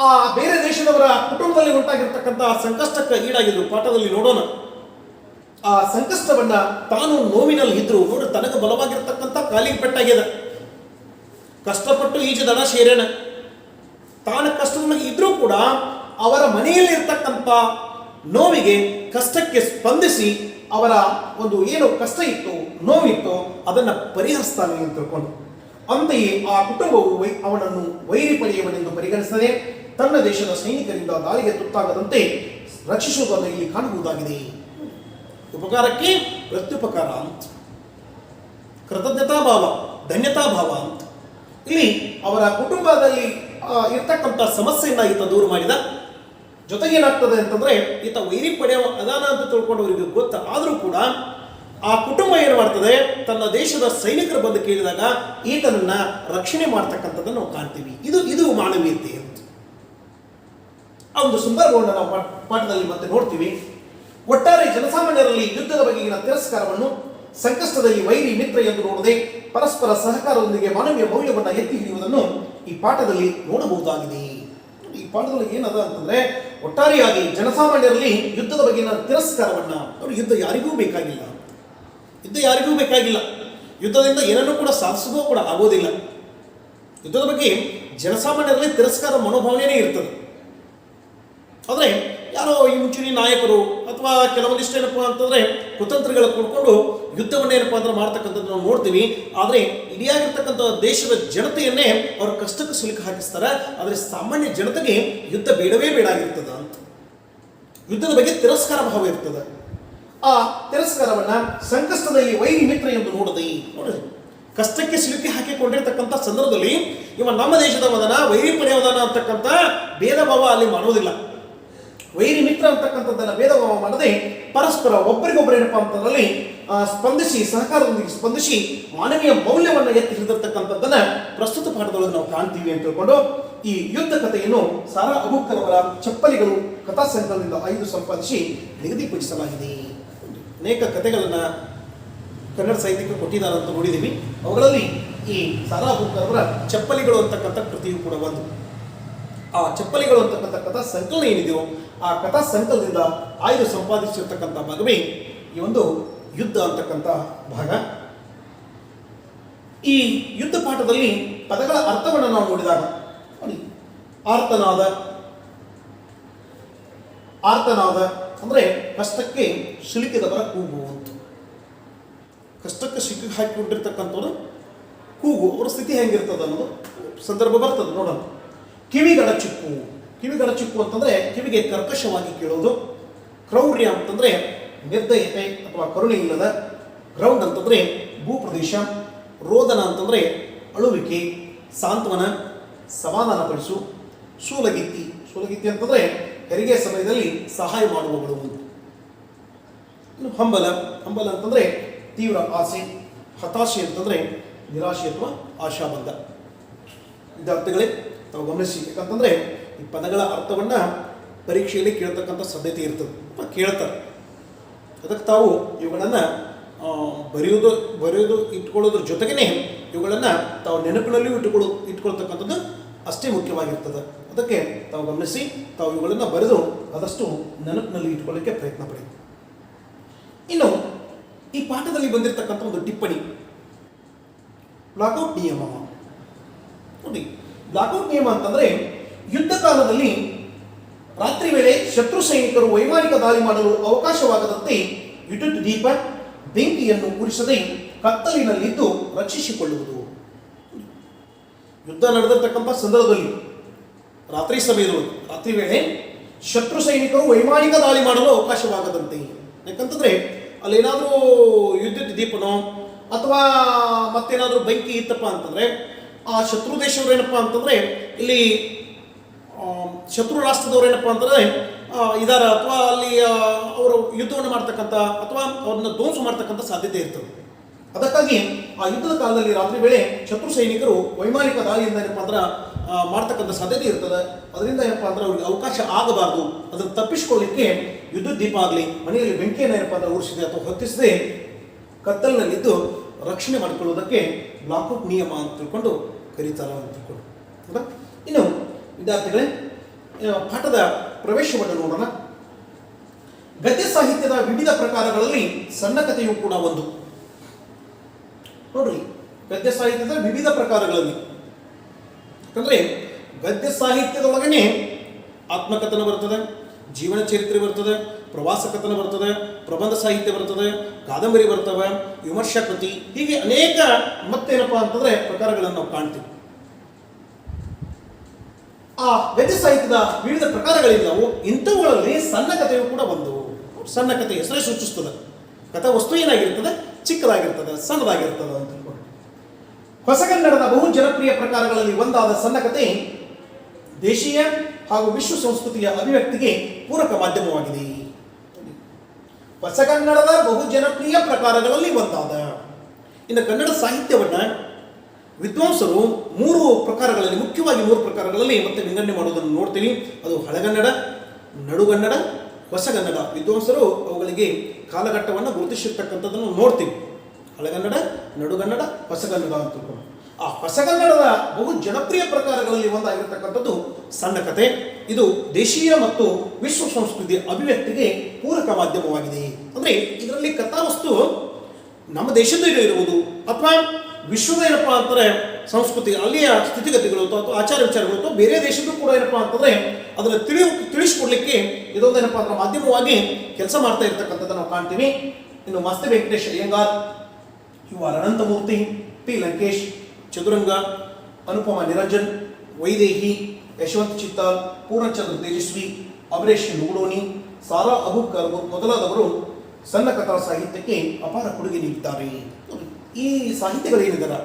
Speaker 1: ಆ ಬೇರೆ ದೇಶದವರ ಕುಟುಂಬದಲ್ಲಿ ಉಂಟಾಗಿರ್ತಕ್ಕಂಥ ಸಂಕಷ್ಟಕ್ಕೆ ಈಡಾಗಿದ್ರು. ಪಾಠದಲ್ಲಿ ನೋಡೋಣ. ಆ ಸಂಕಷ್ಟವನ್ನ ತಾನು ನೋವಿನಲ್ಲಿ ಇದ್ರು. ನೋಡಿ, ತನಗೆ ಬಲವಾಗಿರ್ತಕ್ಕಂಥ ಕಾಲಿಗೆ ಪೆಟ್ಟಾಗ್ಯದ, ಕಷ್ಟಪಟ್ಟು ಈಜು ದಡ ಸೇರೇನ, ತಾನು ಕಷ್ಟದಲ್ಲಿ ಇದ್ರೂ ಕೂಡ ಅವರ ಮನೆಯಲ್ಲಿರ್ತಕ್ಕಂಥ ನೋವಿಗೆ ಕಷ್ಟಕ್ಕೆ ಸ್ಪಂದಿಸಿ ಅವರ ಒಂದು ಏನು ಕಷ್ಟ ಇತ್ತು, ನೋವಿತ್ತು, ಅದನ್ನು ಪರಿಹರಿಸ್ತಾನೆ ಅಂತ ತಿಳ್ಕೊಂಡು. ಅಂತೆಯೇ ಆ ಕುಟುಂಬವು ಅವನನ್ನು ವೈರಿ ಪಡೆಯುವನೆಂದು ಪರಿಗಣಿಸದೆ ತನ್ನ ದೇಶದ ಸೈನಿಕರಿಂದ ದಾಳಿಗೆ ತುತ್ತಾಗದಂತೆ ರಕ್ಷಿಸುವುದನ್ನು ಇಲ್ಲಿ ಕಾಣಬಹುದಾಗಿದೆ. ಉಪಕಾರಕ್ಕೆ ಪ್ರತ್ಯುಪಕಾರ ಅಂತ, ಕೃತಜ್ಞತಾ ಭಾವ, ಧನ್ಯತಾ ಭಾವ ಅಂತ. ಇಲ್ಲಿ ಅವರ ಕುಟುಂಬದಲ್ಲಿ ಇರ್ತಕ್ಕಂಥ ಸಮಸ್ಯೆಯಿಂದ ಈತ ದೂರ ಮಾಡಿದ. ಜೊತೆಗೆ ಏನಾಗ್ತದೆ ಅಂತಂದ್ರೆ ಈತ ವೈರಿ ಪಡೆಯುವ ಅದಾನ ಅಂತ ತಿಳ್ಕೊಂಡು ಅವರಿಗೆ ಗೊತ್ತ. ಆದರೂ ಕೂಡ ಆ ಕುಟುಂಬ ಏನು ಮಾಡ್ತದೆ, ತನ್ನ ದೇಶದ ಸೈನಿಕರು ಬಂದು ಕೇಳಿದಾಗ ಈತನನ್ನ ರಕ್ಷಣೆ ಮಾಡ್ತಕ್ಕಂಥದ್ದನ್ನು ನಾವು ಕಾಣ್ತೀವಿ. ಇದು ಮಾನವೀಯತೆ ಅಂತ. ಆ ಒಂದು ಸಂದರ್ಭವನ್ನು ನಾವು ಪಾಠದಲ್ಲಿ ಮತ್ತೆ ನೋಡ್ತೀವಿ. ಒಟ್ಟಾರೆ ಜನಸಾಮಾನ್ಯರಲ್ಲಿ ಯುದ್ಧದ ಬಗೆಗಿನ ತಿರಸ್ಕಾರವನ್ನು, ಸಂಕಷ್ಟದಲ್ಲಿ ವೈರಿ ಮಿತ್ರ ಎಂದು ನೋಡದೆ ಪರಸ್ಪರ ಸಹಕಾರದೊಂದಿಗೆ ಮಾನವೀಯ ಮೌಲ್ಯವನ್ನು ಎತ್ತಿ ಹಿಡಿಯುವುದನ್ನು ಈ ಪಾಠದಲ್ಲಿ ನೋಡಬಹುದಾಗಿದೆ. ಈ ಪಾಠದಲ್ಲಿ ಏನದ ಅಂತಂದ್ರೆ ಒಟ್ಟಾರೆಯಾಗಿ ಜನಸಾಮಾನ್ಯರಲ್ಲಿ ಯುದ್ಧದ ಬಗೆಗಿನ ತಿರಸ್ಕಾರವನ್ನ, ಅವರು ಯುದ್ಧ ಯಾರಿಗೂ ಬೇಕಾಗಿಲ್ಲ, ಯುದ್ಧದಿಂದ ಏನನ್ನೂ ಕೂಡ ಸಾಧಿಸೋದು ಕೂಡ ಆಗೋದಿಲ್ಲ. ಯುದ್ಧದ ಬಗ್ಗೆ ಜನಸಾಮಾನ್ಯರಲ್ಲಿ ತಿರಸ್ಕಾರ ಮನೋಭಾವನೆ ಇರ್ತದೆ. ಆದರೆ ಯಾರೋ ಈ ಮುಂಚೂಣಿ ನಾಯಕರು ಅಥವಾ ಕೆಲವೊಂದಿಷ್ಟು ಏನಪ್ಪ ಅಂತಂದರೆ ಕುತಂತ್ರಿಗಳು ಕೊಡ್ಕೊಂಡು ಯುದ್ಧವನ್ನೇ ಏನಪ್ಪ ಅಂದ್ರೆ ಮಾಡ್ತಕ್ಕಂಥದ್ದು ನಾವು ನೋಡ್ತೀವಿ. ಆದರೆ ಇಡಿಯಾಗಿರ್ತಕ್ಕಂಥ ದೇಶದ ಜನತೆಯನ್ನೇ ಅವ್ರ ಕಷ್ಟಕ್ಕೆ ಸಿಲುಕು ಹಾಕಿಸ್ತಾರೆ. ಆದರೆ ಸಾಮಾನ್ಯ ಜನತೆಗೆ ಯುದ್ಧ ಬೇಡವೇ ಬೇಡ ಆಗಿರ್ತದ ಅಂತ, ಯುದ್ಧದ ಬಗ್ಗೆ ತಿರಸ್ಕಾರ ಭಾವ ಇರ್ತದೆ. ಆ ತಿರಸ್ಕಾರವನ್ನ ಸಂಕಷ್ಟದಲ್ಲಿ ವೈರಿ ಮಿತ್ರ ಎಂದು ನೋಡದೆ ನೋಡ್ರಿ, ಕಷ್ಟಕ್ಕೆ ಸಿಲುಕಿ ಹಾಕಿಕೊಂಡಿರ್ತಕ್ಕಂಥ ಸಂದರ್ಭದಲ್ಲಿ ಇವ ನಮ್ಮ ದೇಶದವದನ ವೈರಿ ಪಡೆಯವದನ ಅಂತಕ್ಕಂಥ ಭೇದ ಭಾವ ಅಲ್ಲಿ ಮಾಡೋದಿಲ್ಲ. ವೈರಿ ಮಿತ್ರ ಅಂತಕ್ಕಂಥದ್ದನ್ನ ಭೇದ ಭಾವ ಮಾಡದೆ ಪರಸ್ಪರ ಒಬ್ಬರಿಗೊಬ್ಬರು ಏನಪ್ಪಾ ಅಂತಂದ್ರಲ್ಲಿ ಸ್ಪಂದಿಸಿ, ಸಹಕಾರದೊಂದಿಗೆ ಸ್ಪಂದಿಸಿ ಮಾನವೀಯ ಮೌಲ್ಯವನ್ನು ಎತ್ತಿ ಹಿಡಿದಿರ್ತಕ್ಕಂಥದ್ದನ್ನ ಪ್ರಸ್ತುತ ಪಾಠದೊಳಗೆ ನಾವು ಕಾಣ್ತೀವಿ ಅಂತ ತಿಳ್ಕೊಂಡು ಈ ಯುದ್ಧ ಕಥೆಯನ್ನು ಸಾರಾ ಅಬೂಬಕರ್ ಅವರ ಚಪ್ಪಲಿಗಳು ಕಥಾ ಸಂಕಲನದಿಂದ ಆಯ್ದು ಸಂಪಾದಿಸಿ ನಿಗದಿಪಡಿಸಲಾಗಿದೆ. ಅನೇಕ ಕಥೆಗಳನ್ನು ಕನ್ನಡ ಸಾಹಿತ್ಯಕ್ಕೆ ಕೊಟ್ಟಿದ್ದಾರೆ ಅಂತ ನೋಡಿದ್ದೀವಿ. ಅವುಗಳಲ್ಲಿ ಈ ಸಾರಾ ಅಬೂಬಕರ್ ಅವರ ಚಪ್ಪಲಿಗಳು ಅಂತಕ್ಕಂಥ ಕೃತಿಯು ಕೂಡ ಒಂದು. ಆ ಚಪ್ಪಲಿಗಳು ಅಂತಕ್ಕಂಥ ಕಥಾ ಸಂಕಲನ ಏನಿದೆಯೋ ಆ ಕಥಾ ಸಂಕಲನದಿಂದ ಆಯ್ದು ಸಂಪಾದಿಸಿರ್ತಕ್ಕಂಥ ಭಾಗವೇ ಈ ಒಂದು ಯುದ್ಧ ಅಂತಕ್ಕಂಥ ಭಾಗ. ಈ ಯುದ್ಧ ಪಾಠದಲ್ಲಿ ಪದಗಳ ಅರ್ಥವನ್ನು ನಾವು ನೋಡಿದಾಗ ನೋಡಿ, ಆರ್ತನಾದ, ಆರ್ತನಾದ ಅಂದರೆ ಕಷ್ಟಕ್ಕೆ ಸಿಲುಕಿದವರ ಕೂಗು ಅಂತ. ಕಷ್ಟಕ್ಕೆ ಸಿಕ್ಕಿ ಹಾಕಿಕೊಂಡಿರ್ತಕ್ಕಂಥವ್ರು ಕೂಗು, ಅವರ ಸ್ಥಿತಿ ಹೆಂಗಿರ್ತದೆ ಅನ್ನೋದು ಸಂದರ್ಭ ಬರ್ತದೆ ನೋಡೋಣ. ಕಿವಿಗಡ ಚಿಕ್ಕು, ಕಿವಿಗಡ ಚಿಕ್ಕು ಅಂತಂದರೆ ಕಿವಿಗೆ ಕರ್ಕಶವಾಗಿ ಕೇಳೋದು. ಕ್ರೌರ್ಯ ಅಂತಂದರೆ ನಿರ್ದಯತೆ ಅಥವಾ ಕರುಣೆ ಇಲ್ಲದ. ಗ್ರೌಂಡ್ ಅಂತಂದರೆ ಭೂಪ್ರದೇಶ. ರೋದನ ಅಂತಂದರೆ ಅಳುವಿಕೆ, ಸಾಂತ್ವನ, ಸಮಾಧಾನಪಡಿಸು. ಸೂಲಗಿತ್ತಿ, ಸೂಲಗಿತ್ತಿ ಅಂತಂದರೆ ಹೆರಿಗೆ ಸಮಯದಲ್ಲಿ ಸಹಾಯ ಮಾಡುವವಳು. ಇನ್ನು ಹಂಬಲ, ಹಂಬಲ ಅಂತಂದರೆ ತೀವ್ರ ಆಸೆ. ಹತಾಶೆ ಅಂತಂದರೆ ನಿರಾಶೆ ಅಥವಾ ಆಶಾಬಂಧ. ವಿದ್ಯಾರ್ಥಿಗಳೇ ತಾವು ಗಮನಿಸಿ, ಯಾಕಂತಂದರೆ ಈ ಪದಗಳ ಅರ್ಥವನ್ನು ಪರೀಕ್ಷೆಯಲ್ಲಿ ಕೇಳ್ತಕ್ಕಂಥ ಸಾಧ್ಯತೆ ಇರ್ತದೆ ಅಥವಾ ಕೇಳ್ತಾರೆ. ಅದಕ್ಕೆ ತಾವು ಇವುಗಳನ್ನು ಬರೆಯೋದು ಇಟ್ಕೊಳ್ಳೋದ್ರ ಜೊತೆಗೇ ಇವುಗಳನ್ನು ತಾವು ನೆನಪಿನಲ್ಲಿಯೂ ಇಟ್ಕೊಳ್ತಕ್ಕಂಥದ್ದು ಅಷ್ಟೇ ಮುಖ್ಯವಾಗಿರ್ತದೆ. ಅದಕ್ಕೆ ತಾವು ಗಮನಿಸಿ, ತಾವು ಇವುಗಳನ್ನು ಬರೆದು ಆದಷ್ಟು ನೆನಪಿನಲ್ಲಿ ಇಟ್ಕೊಳ್ಳಿಕ್ಕೆ ಪ್ರಯತ್ನ ಪಡಿ. ಇನ್ನು ಈ ಪಾಠದಲ್ಲಿ ಬಂದಿರತಕ್ಕಂಥ ಒಂದು ಟಿಪ್ಪಣಿ, ಬ್ಲಾಕ್ಔಟ್ ನಿಯಮ ನೋಡಿ. ಬ್ಲಾಕ್ಔಟ್ ನಿಯಮ ಅಂತಂದರೆ ಯುದ್ಧ ಕಾಲದಲ್ಲಿ ರಾತ್ರಿ ವೇಳೆ ಶತ್ರು ಸೈನಿಕರು ವೈಮಾನಿಕ ದಾಳಿ ಮಾಡಲು ಅವಕಾಶವಾಗದಂತೆ ವಿದ್ಯುತ್ ದೀಪ, ಬೆಂಕಿಯನ್ನು ಉರಿಸದೆ ಕತ್ತಲಿನಲ್ಲಿದ್ದು ರಕ್ಷಿಸಿಕೊಳ್ಳುವುದು. ಯುದ್ಧ ನಡೆದಿರ್ತಕ್ಕಂಥ ಸಂದರ್ಭದಲ್ಲಿ ರಾತ್ರಿ ಸಮಯದೊಳಗೆ, ರಾತ್ರಿ ವೇಳೆ ಶತ್ರು ಸೈನಿಕರು ವೈಮಾನಿಕ ದಾಳಿ ಮಾಡಲು ಅವಕಾಶವಾಗದಂತೆ. ಯಾಕಂತಂದರೆ ಅಲ್ಲೇನಾದರೂ ವಿದ್ಯುತ್ ದೀಪನೋ ಅಥವಾ ಮತ್ತೇನಾದರೂ ಬೆಂಕಿ ಇತ್ತಪ್ಪ ಅಂತಂದರೆ ಆ ಶತ್ರು ದೇಶವ್ರು ಏನಪ್ಪ ಅಂತಂದರೆ ಇಲ್ಲಿ ಶತ್ರು ರಾಷ್ಟ್ರದವ್ರು ಏನಪ್ಪ ಅಂತಂದರೆ ಇದಾರ ಅಥವಾ ಅಲ್ಲಿ ಅವರು ಯುದ್ಧವನ್ನು ಮಾಡ್ತಕ್ಕಂಥ ಅಥವಾ ಅವ್ರನ್ನ ಧ್ವಂಸ ಮಾಡ್ತಕ್ಕಂಥ ಸಾಧ್ಯತೆ ಇರ್ತದೆ. ಅದಕ್ಕಾಗಿ ಆ ಯುದ್ಧದ ಕಾಲದಲ್ಲಿ ರಾತ್ರಿ ವೇಳೆ ಶತ್ರು ಸೈನಿಕರು ವೈಮಾನಿಕ ದಾಳಿಯಿಂದ ಏನಪ್ಪ ಅಂದ್ರೆ ಮಾಡ್ತಕ್ಕಂಥ ಸಾಧ್ಯತೆ ಇರ್ತದೆ. ಅದರಿಂದ ಏನಪ್ಪ ಅಂದ್ರೆ ಅವ್ರಿಗೆ ಅವಕಾಶ ಆಗಬಾರ್ದು. ಅದನ್ನು ತಪ್ಪಿಸಿಕೊಳ್ಳಿಕ್ಕೆ ವಿದ್ಯುತ್ ದೀಪ ಆಗಲಿ, ಮನೆಯಲ್ಲಿ ಬೆಂಕಿಯನ್ನು ಏನಪ್ಪ ಅಂದ್ರೆ ಉರಿಸಿದೆ ಅಥವಾ ಹೊತ್ತಿಸದೆ ಕತ್ತಲಿನಲ್ಲಿದ್ದು ರಕ್ಷಣೆ ಮಾಡಿಕೊಳ್ಳುವುದಕ್ಕೆ ಬ್ಲಾಕ್ಔಟ್ ನಿಯಮ ಅಂತ ತಿಳ್ಕೊಂಡು ಕರೀತಾರೆ ಅಂತ ತಿಳ್ಕೊಂಡು. ಹೌದಾ? ಇನ್ನು ವಿದ್ಯಾರ್ಥಿಗಳೇ, ಪಾಠದ ಪ್ರವೇಶವನ್ನು ನೋಡೋಣ. ಗದ್ಯ ಸಾಹಿತ್ಯದ ವಿವಿಧ ಪ್ರಕಾರಗಳಲ್ಲಿ ಸಣ್ಣ ಕಥೆಯೂ ಕೂಡ ಒಂದು. ನೋಡ್ರಿ, ಗದ್ಯ ಸಾಹಿತ್ಯದ ವಿವಿಧ ಪ್ರಕಾರಗಳಲ್ಲಿ, ಯಾಕಂದ್ರೆ ಗದ್ಯ ಸಾಹಿತ್ಯದೊಳಗನೆ ಆತ್ಮಕಥನ ಬರ್ತದೆ, ಜೀವನ ಚರಿತ್ರೆ ಬರ್ತದೆ, ಪ್ರವಾಸ ಕಥನ ಬರ್ತದೆ, ಪ್ರಬಂಧ ಸಾಹಿತ್ಯ ಬರ್ತದೆ, ಕಾದಂಬರಿ ಬರ್ತವೆ, ವಿಮರ್ಶಾ ಕೃತಿ, ಹೀಗೆ ಅನೇಕ ಮತ್ತೇನಪ್ಪ ಅಂತಂದ್ರೆ ಪ್ರಕಾರಗಳನ್ನು ನಾವು ಕಾಣ್ತೀವಿ. ಆ ಗದ್ಯ ಸಾಹಿತ್ಯದ ವಿವಿಧ ಪ್ರಕಾರಗಳಿದ್ದಾವು. ಇಂಥವುಗಳಲ್ಲಿ ಸಣ್ಣ ಕಥೆಯು ಕೂಡ ಒಂದು. ಸಣ್ಣ ಕಥೆ ಹೆಸರೇ ಸೂಚಿಸ್ತದೆ. ಕಥಾ ವಸ್ತು ಏನಾಗಿರ್ತದೆ? ಚಿಕ್ಕದಾಗಿರ್ತದೆ, ಸಣ್ಣದಾಗಿರ್ತದೆ ಅಂತ ತಿಳ್ಕೊಂಡು. ಹೊಸಗನ್ನಡದ ಬಹು ಜನಪ್ರಿಯ ಪ್ರಕಾರಗಳಲ್ಲಿ ಒಂದಾದ ಸಣ್ಣ ಕಥೆ ದೇಶೀಯ ಹಾಗೂ ವಿಶ್ವ ಸಂಸ್ಕೃತಿಯ ಅಭಿವ್ಯಕ್ತಿಗೆ ಪೂರಕ ಮಾಧ್ಯಮವಾಗಿದೆ. ಹೊಸಗನ್ನಡದ ಬಹು ಜನಪ್ರಿಯ ಪ್ರಕಾರಗಳಲ್ಲಿ ಒಂದಾದ. ಇನ್ನು ಕನ್ನಡ ಸಾಹಿತ್ಯವನ್ನ ವಿದ್ವಾಂಸರು ಮೂರು ಪ್ರಕಾರಗಳಲ್ಲಿ, ಮುಖ್ಯವಾಗಿ ಮೂರು ಪ್ರಕಾರಗಳಲ್ಲಿ ಮತ್ತೆ ವಿಂಗಡಣೆ ಮಾಡುವುದನ್ನು ನೋಡ್ತೀವಿ. ಅದು ಹಳೆಗನ್ನಡ, ನಡುಗನ್ನಡ, ಹೊಸಗನ್ನಡ. ವಿದ್ವಾಂಸರು ಅವುಗಳಿಗೆ ಕಾಲಘಟ್ಟವನ್ನು ಗುರುತಿಸಿರ್ತಕ್ಕಂಥದ್ದನ್ನು ನೋಡ್ತೀವಿ. ಹಳೆಗನ್ನಡ, ನಡುಗನ್ನಡ, ಹೊಸಗನ್ನಡ ಅಂತ ತಿಳ್ಕೊಂಡು. ಆ ಹೊಸಗನ್ನಡದ ಬಹು ಜನಪ್ರಿಯ ಪ್ರಕಾರಗಳಲ್ಲಿ ಒಂದಾಗಿರ್ತಕ್ಕಂಥದ್ದು ಸಣ್ಣ ಕಥೆ. ಇದು ದೇಶೀಯ ಮತ್ತು ವಿಶ್ವ ಸಂಸ್ಕೃತಿಯ ಅಭಿವ್ಯಕ್ತಿಗೆ ಪೂರಕ ಮಾಧ್ಯಮವಾಗಿದೆ. ಅಂದರೆ ಇದರಲ್ಲಿ ಕಥಾವಸ್ತು ನಮ್ಮ ದೇಶದ ಇರುವುದು ಅಥವಾ ವಿಶ್ವದ ಏನಪ್ಪ ಅಂತಾರೆ ಸಂಸ್ಕೃತಿ, ಅಲ್ಲಿಯ ಸ್ಥಿತಿಗತಿಗಳು ಅಥವಾ ಆಚಾರ ವಿಚಾರಗಳು ಅಥವಾ ಬೇರೆ ದೇಶದ್ದು ಕೂಡ ಏನಪ್ಪಾ ಅಂತಂದ್ರೆ ಅದನ್ನು ತಿಳಿಸ್ಕೊಡ್ಲಿಕ್ಕೆ ಇದೊಂದೇನಪ್ಪ ಅಂದ್ರೆ ಮಾಧ್ಯಮವಾಗಿ ಕೆಲಸ ಮಾಡ್ತಾ ಇರ್ತಕ್ಕಂಥದ್ದು ನಾವು ಕಾಣ್ತೀವಿ. ಇನ್ನು Masti Venkatesh Iyengar, U R Ananthamurthy, P Lankesh, Chaduranga, Anupama Niranjan, Vaidehi, Yashwant Chittal, Poornachandra Tejaswi, Amaresh Nugadoni, Sara Aboobacker ಮೊದಲಾದವರು ಸಣ್ಣ ಕಥಾ ಸಾಹಿತ್ಯಕ್ಕೆ ಅಪಾರ ಕೊಡುಗೆ ನೀಡಿದ್ದಾರೆ. ಈ ಸಾಹಿತ್ಯಗಳೇನಿದ್ದಾರೆ,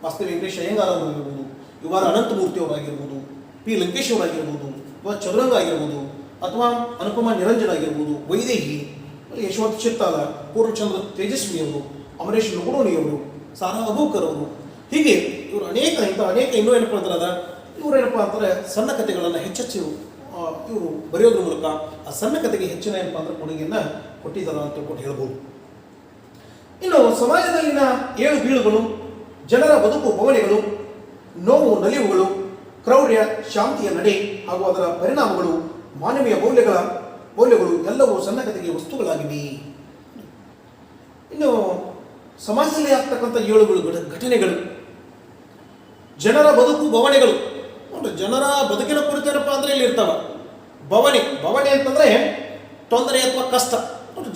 Speaker 1: ಮಾಸ್ತಿ ವೆಂಕಟೇಶ್ ಅಯ್ಯಂಗಾರ್ ಅವರಾಗಿರ್ಬೋದು, ಯು ಆರ್ ಅನಂತಮೂರ್ತಿ ಅವರಾಗಿರ್ಬೋದು, ಪಿ ಲಂಕೇಶ್ ಅವರಾಗಿರ್ಬೋದು, ಅಥವಾ ಚದುರಂಗ ಆಗಿರ್ಬೋದು, ಅಥವಾ ಅನುಪಮ ನಿರಂಜನ್ ಆಗಿರ್ಬೋದು, ವೈದೇಹಿ, ಯಶವಂತ್ ಚಿತ್ತಾಲ, ಪೂರ್ಣಚಂದ್ರ ತೇಜಸ್ವಿ ಅವರು, ಅಮರೇಶ್ ನುಗುಡೋನಿ ಅವರು, ಸಾರಾ ಅಬೂಕರ್ ಅವರು, ಹೀಗೆ ಇವರು ಅನೇಕ ಇನ್ನೂ ಏನಪ್ಪ ಅಂದ್ರೆ ಇವರು ಏನಪ್ಪ ಅಂತಾರೆ ಸಣ್ಣ ಕಥೆಗಳನ್ನು ಹೆಚ್ಚೆಚ್ಚು ಇವರು ಬರೆಯೋದ್ರ ಮೂಲಕ ಆ ಸಣ್ಣ ಕಥೆಗೆ ಹೆಚ್ಚಿನ ಏನಪ್ಪ ಅಂದ್ರೆ ಕೊಡುಗೆಯನ್ನು ಕೊಟ್ಟಿದ್ದಾರೆ ಅಂತ ತಿಳ್ಕೊಂಡು ಹೇಳ್ಬೋದು. ಇನ್ನು ಸಮಾಜದಲ್ಲಿನ ಏಳು ಬೀಳುಗಳು, ಜನರ ಬದುಕು ಬವಣೆಗಳು, ನೋವು ನಲಿವುಗಳು, ಕ್ರೌರ್ಯ ಶಾಂತಿಯ ನಡೆ ಹಾಗೂ ಅದರ ಪರಿಣಾಮಗಳು, ಮಾನವೀಯ ಮೌಲ್ಯಗಳು ಎಲ್ಲವೂ ಸಣ್ಣ ಕಥೆಗೆ ವಸ್ತುಗಳಾಗಿವೆ. ಇನ್ನು ಸಮಾಜದಲ್ಲಿ ಆಗ್ತಕ್ಕಂಥ ಏಳುಗಳು ಘಟನೆಗಳು, ಜನರ ಬದುಕು ಬವಣೆಗಳು, ಜನರ ಬದುಕಿನ ಕುರಿತೇನಪ್ಪ ಅಂದ್ರೆ ಇಲ್ಲಿ ಇರ್ತಾವ. ಬವಣೆ ಅಂತಂದ್ರೆ ತೊಂದರೆ ಅಥವಾ ಕಷ್ಟ,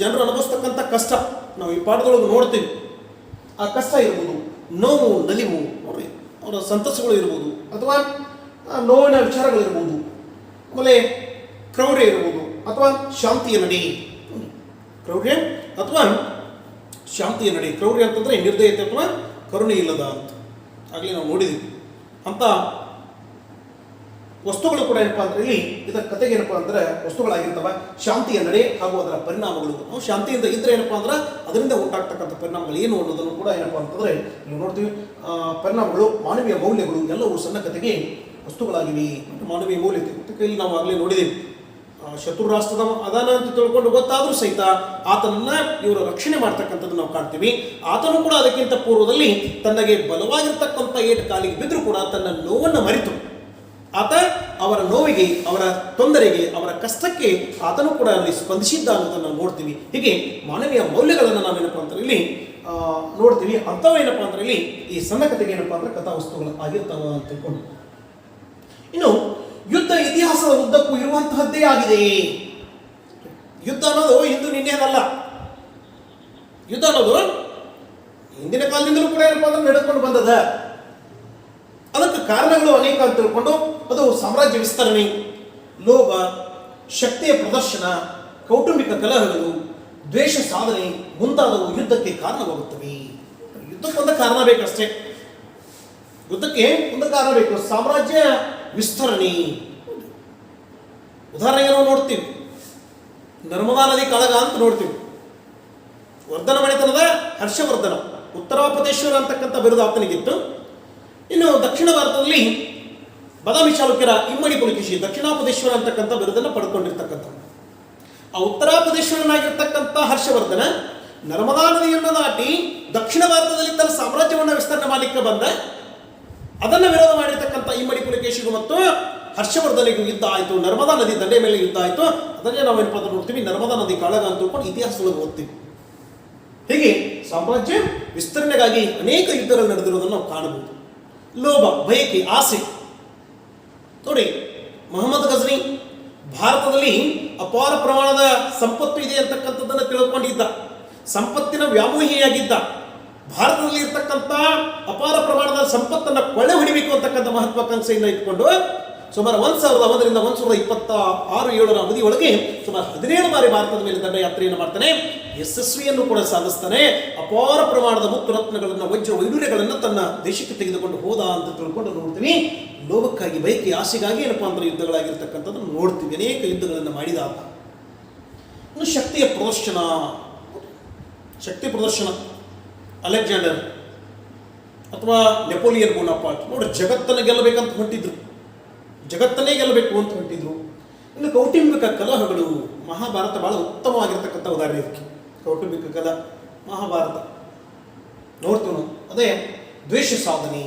Speaker 1: ಜನರು ಅನುಭವಿಸ್ತಕ್ಕಂಥ ಕಷ್ಟ ನಾವು ಈ ಪಾಠದೊಳಗೆ ನೋಡ್ತೀವಿ. ಆ ಕಷ್ಟ ಇರ್ಬೋದು, ನೋವು ನಲಿವು ನೋಡ್ರಿ, ಅವರ ಸಂತಸಗಳು ಇರ್ಬೋದು, ಅಥವಾ ನೋವಿನ ವಿಚಾರಗಳಿರ್ಬೋದು, ಆಮೇಲೆ ಕ್ರೌರ್ಯ ಇರ್ಬೋದು, ಅಥವಾ ಶಾಂತಿಯ ನಡೆ. ಕ್ರೌರ್ಯ ಅಥವಾ ಶಾಂತಿಯ ನಡೆ, ಕ್ರೌರ್ಯ ಅಂತಂದ್ರೆ ನಿರ್ದಯತೆ ಅಥವಾ ಕರುಣೆ ಇಲ್ಲದ ಅಂತ ಆಗಲಿ ನಾವು ನೋಡಿದ್ವಿ. ಅಂತ ವಸ್ತುಗಳು ಕೂಡ ಏನಪ್ಪಾ ಅಂದ್ರೆ ಇಲ್ಲಿ ಇದರ ಕತೆಗೆ ಏನಪ್ಪಾ ಅಂದ್ರೆ ವಸ್ತುಗಳಾಗಿರ್ತವೆ. ಶಾಂತಿಯ ನಡೆ ಹಾಗೂ ಅದರ ಪರಿಣಾಮಗಳು, ನಾವು ಶಾಂತಿಯಿಂದ ಇದ್ರೆ ಏನಪ್ಪಾ ಅಂದ್ರೆ ಅದರಿಂದ ಉಂಟಾಗ್ತಕ್ಕಂಥ ಪರಿಣಾಮಗಳು ಏನು ಅನ್ನೋದನ್ನು ಕೂಡ ಏನಪ್ಪಾ ಅಂತಂದ್ರೆ ನೀವು ನೋಡ್ತೀವಿ. ಪರಿಣಾಮಗಳು, ಮಾನವೀಯ ಮೌಲ್ಯಗಳು ಎಲ್ಲವೂ ಸಣ್ಣ ಕತೆಗೆ ವಸ್ತುಗಳಾಗಿವೆ. ಮಾನವೀಯ ಮೌಲ್ಯತೆ ಇಲ್ಲಿ ನಾವು ಆಗಲೇ ನೋಡಿದ್ದೀವಿ. ಶತ್ರು ರಾಷ್ಟ್ರದ ಅದಾನ ಅಂತ ತಿಳ್ಕೊಂಡು ಗೊತ್ತಾದರೂ ಸಹಿತ ಆತನನ್ನ ಇವರು ರಕ್ಷಣೆ ಮಾಡ್ತಕ್ಕಂಥದ್ದು ನಾವು ಕಾಣ್ತೀವಿ. ಆತನು ಕೂಡ ಅದಕ್ಕಿಂತ ಪೂರ್ವದಲ್ಲಿ ತನಗೆ ಬಲವಾಗಿರ್ತಕ್ಕಂಥ ಏಟು ಕಾಲಿಗೆ ಬಿದ್ದರೂ ಕೂಡ ತನ್ನ ನೋವನ್ನು ಮರೆತು ಆತ ಅವರ ನೋವಿಗೆ, ಅವರ ತೊಂದರೆಗೆ, ಅವರ ಕಷ್ಟಕ್ಕೆ ಆತನು ಕೂಡ ಅಲ್ಲಿ ಸ್ಪಂದಿಸಿದ್ದ ಅನ್ನೋದನ್ನು ನಾವು ನೋಡ್ತೀವಿ. ಹೀಗೆ ಮಾನವೀಯ ಮೌಲ್ಯಗಳನ್ನು ನಾವೇನಪ್ಪ ಅಂದ್ರೆ ಇಲ್ಲಿ ನೋಡ್ತೀವಿ. ಅಂಥವೇನಪ್ಪ ಅಂದ್ರೆ ಇಲ್ಲಿ ಈ ಸಣ್ಣ ಕಥೆಗೆ ಏನಪ್ಪಾ ಅಂದ್ರೆ ಕಥಾವಸ್ತುಗಳು ಆಗಿರ್ತಾವ ಅಂತ ತಿಳ್ಕೊಂಡು. ಇನ್ನು ಯುದ್ಧ ಇತಿಹಾಸದ ಉದ್ದಕ್ಕೂ ಇರುವಂತಹದ್ದೇ ಆಗಿದೆ. ಯುದ್ಧ ಅನ್ನೋದು ಇಂದು ನಿನ್ನೆದಲ್ಲ. ಯುದ್ಧ ಅನ್ನೋದು ಹಿಂದಿನ ಕಾಲದಿಂದಲೂ ಕೂಡ ಏನಪ್ಪಾ ಅಂದ್ರೆ ನಡೆದುಕೊಂಡು ಬಂದದ. ಅದಕ್ಕೆ ಕಾರಣಗಳು ಅನೇಕ ಅಂತ ತಿಳ್ಕೊಂಡು ಅದು ಸಾಮ್ರಾಜ್ಯ ವಿಸ್ತರಣೆ, ಲೋಭ, ಶಕ್ತಿಯ ಪ್ರದರ್ಶನ, ಕೌಟುಂಬಿಕ ಕಲಹಗಳು, ದ್ವೇಷ ಸಾಧನೆ ಮುಂತಾದವು ಯುದ್ಧಕ್ಕೆ ಕಾರಣವಾಗುತ್ತವೆ. ಯುದ್ಧಕ್ಕೊಂದು ಕಾರಣ ಬೇಕಷ್ಟೇ. ಯುದ್ಧಕ್ಕೆ ಒಂದು ಕಾರಣ ಬೇಕು, ಸಾಮ್ರಾಜ್ಯ ವಿಸ್ತರಣೆ. ಉದಾಹರಣೆಗೆ ನಾವು ನೋಡ್ತೀವಿ, ನರ್ಮದಾ ನದಿ ಕಾಳಗ ಅಂತ ನೋಡ್ತೀವಿ. ವರ್ಧನ ಮನೆತನದ ಹರ್ಷವರ್ಧನ, ಉತ್ತರಾಪದೇಶ್ವರ ಅಂತಕ್ಕಂಥ ಬಿರುದು ಆತನಿಗಿತ್ತು. ಇನ್ನು ದಕ್ಷಿಣ ಭಾರತದಲ್ಲಿ ಬದಾಮಿ ಚಾಲುಕ್ಯರ ಇಮ್ಮಡಿ ಪುಲಕೇಶಿ ದಕ್ಷಿಣಾಪದೇಶ್ವರ ಅಂತಕ್ಕಂಥ ಬಿರುದನ್ನು ಪಡ್ಕೊಂಡಿರ್ತಕ್ಕಂಥ ಆ ಉತ್ತರಾಪದೇಶ್ವರನಾಗಿರ್ತಕ್ಕಂಥ ಹರ್ಷವರ್ಧನ ನರ್ಮದಾ ನದಿಯನ್ನು ದಾಟಿ ದಕ್ಷಿಣ ಭಾರತದಲ್ಲಿ ತನ್ನ ಸಾಮ್ರಾಜ್ಯವನ್ನು ವಿಸ್ತರಣೆ ಮಾಡಲಿಕ್ಕೆ ಬಂದ. ಅದನ್ನು ವಿರೋಧ ಮಾಡಿರ್ತಕ್ಕಂಥ ಇಮ್ಮಡಿ ಪುಲಕೇಶಿಗೂ ಮತ್ತು ಹರ್ಷವರ್ಧನಿಗೂ ಯುದ್ಧ ಆಯಿತು. ನರ್ಮದಾ ನದಿ ದಂಡೆ ಮೇಲೆ ಯುದ್ಧ ಆಯಿತು. ಅದನ್ನೇ ನಾವೇನಪ್ಪ ಅಂತ ನೋಡ್ತೀವಿ, ನರ್ಮದಾ ನದಿ ಕಾಳಗ ಅಂತ ತಿಳ್ಕೊಂಡು ಇತಿಹಾಸದೊಳಗೆ ಓದ್ತೀವಿ. ಹೀಗೆ ಸಾಮ್ರಾಜ್ಯ ವಿಸ್ತರಣೆಗಾಗಿ ಅನೇಕ ಯುದ್ಧಗಳು ನಡೆದಿರೋದನ್ನು ನಾವು ಕಾಣಬಹುದು. ಲೋಭ, ಬಯಕೆ, ಆಸೆ ನೋಡಿ, ಮೊಹಮ್ಮದ್ ಗಜ್ನಿ ಭಾರತದಲ್ಲಿ ಅಪಾರ ಪ್ರಮಾಣದ ಸಂಪತ್ತು ಇದೆ ಅಂತಕ್ಕಂಥದ್ದನ್ನು ತಿಳ್ಕೊಂಡಿದ್ದ. ಸಂಪತ್ತಿನ ವ್ಯಾಮೋಹಿಯಾಗಿದ್ದ. ಭಾರತದಲ್ಲಿ ಇರ್ತಕ್ಕಂಥ ಅಪಾರ ಪ್ರಮಾಣದ ಸಂಪತ್ತನ್ನು ಕೊಳ್ಳೆ ಹೊಡಿಬೇಕು ಅಂತಕ್ಕಂಥ ಮಹತ್ವಾಕಾಂಕ್ಷೆಯಿಂದ ಇಟ್ಕೊಂಡು ಸುಮಾರು 1001ರಿಂದ 1026-7 ಅವಧಿಯೊಳಗೆ ಸುಮಾರು 17 ಬಾರಿ ಭಾರತದ ಮೇಲೆ ದಂಡಯಾತ್ರೆಯನ್ನು ಮಾಡ್ತಾನೆ. ಯಶಸ್ವಿಯನ್ನು ಕೂಡ ಸಾಧಿಸ್ತಾನೆ. ಅಪಾರ ಪ್ರಮಾಣದ ಮುತ್ತು ರತ್ನಗಳನ್ನು, ವಜ್ರ ವೈಡೂರ್ಯಗಳನ್ನು ತನ್ನ ದೇಶಕ್ಕೆ ತೆಗೆದುಕೊಂಡು ಹೋದ ಅಂತ ತಿಳ್ಕೊಂಡು ನೋಡ್ತೀವಿ. ಲೋಭಕ್ಕಾಗಿ, ಬಯಕೆ, ಆಸೆಗಾಗಿ ಏನಪ್ಪಾ ಅಂದ್ರೆ ಯುದ್ಧಗಳಾಗಿರ್ತಕ್ಕಂಥದ್ದನ್ನು ನೋಡ್ತೀವಿ. ಅನೇಕ ಯುದ್ಧಗಳನ್ನು ಮಾಡಿದ ಆತ. ಇನ್ನು ಶಕ್ತಿಯ ಪ್ರದರ್ಶನ, ಶಕ್ತಿ ಪ್ರದರ್ಶನ, ಅಲೆಕ್ಸಾಂಡರ್ ಅಥವಾ ನೆಪೋಲಿಯನ್ ಬೋನಾಪಾರ್ಟ್ ನೋಡಿ, ಜಗತ್ತನ್ನು ಗೆಲ್ಲಬೇಕಂತ ಹೊಂಟಿದ್ರು, ಜಗತ್ತನ್ನೇ ಗೆಲ್ಲಬೇಕು ಅಂತ ಹೊಂಟಿದ್ರು. ಇನ್ನು ಕೌಟುಂಬಿಕ ಕಲಹಗಳು, ಮಹಾಭಾರತ ಬಹಳ ಉತ್ತಮವಾಗಿರ್ತಕ್ಕಂಥ ಉದಾಹರಣೆ ಇದಕ್ಕೆ. ಕೌಟುಂಬಿಕ ಕಲಹ ಮಹಾಭಾರತ ನೋಡ್ತೀವಿ ನಾವು. ಅದೇ ದ್ವೇಷ ಸಾಧನೆ,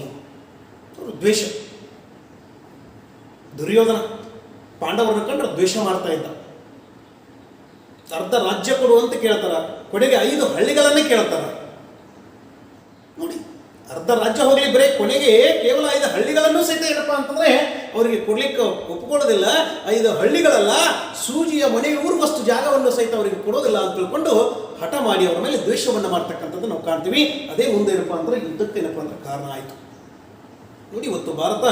Speaker 1: ದ್ವೇಷ. ದುರ್ಯೋಧನ ಪಾಂಡವರನ್ನು ಕಂಡ್ರೆ ದ್ವೇಷ ಮಾಡ್ತಾ ಇದ್ದ. ಅರ್ಧ ರಾಜ್ಯ ಕೊಡುವಂತ ಕೇಳ್ತಾರ, ಕೊನೆಗೆ 5 ಹಳ್ಳಿಗಳನ್ನೇ ಕೇಳ್ತಾರ ನೋಡಿ. ಅರ್ಧ ಅರ್ಧ ರಾಜ್ಯ ಹೋಗಲಿ, ಬರೀ ಕೊನೆಗೆ ಕೇವಲ 5 ಹಳ್ಳಿಗಳನ್ನು ಸಹಿತ ಏನಪ್ಪ ಅಂತಂದರೆ ಅವರಿಗೆ ಕೊಡ್ಲಿಕ್ಕೆ ಒಪ್ಪಿಕೊಳ್ಳೋದಿಲ್ಲ. 5 ಹಳ್ಳಿಗಳಲ್ಲ, ಸೂಜಿಯ ಮನೆಯೂರುವಷ್ಟು ಜಾಗವನ್ನು ಸಹಿತ ಅವರಿಗೆ ಕೊಡೋದಿಲ್ಲ ಅಂತ ತಿಳ್ಕೊಂಡು ಹಠ ಮಾಡಿ ಅವರ ಮೇಲೆ ದ್ವೇಷವನ್ನು ಮಾಡ್ತಕ್ಕಂಥದ್ದು ನಾವು ಕಾಣ್ತೀವಿ. ಅದೇ ಮುಂದೆ ಏನಪ್ಪ ಅಂದರೆ ಯುದ್ಧಕ್ಕೆ ಏನಪ್ಪ ಅಂದ್ರೆ ಕಾರಣ ಆಯಿತು. ನೋಡಿ, ಇವತ್ತು ಭಾರತ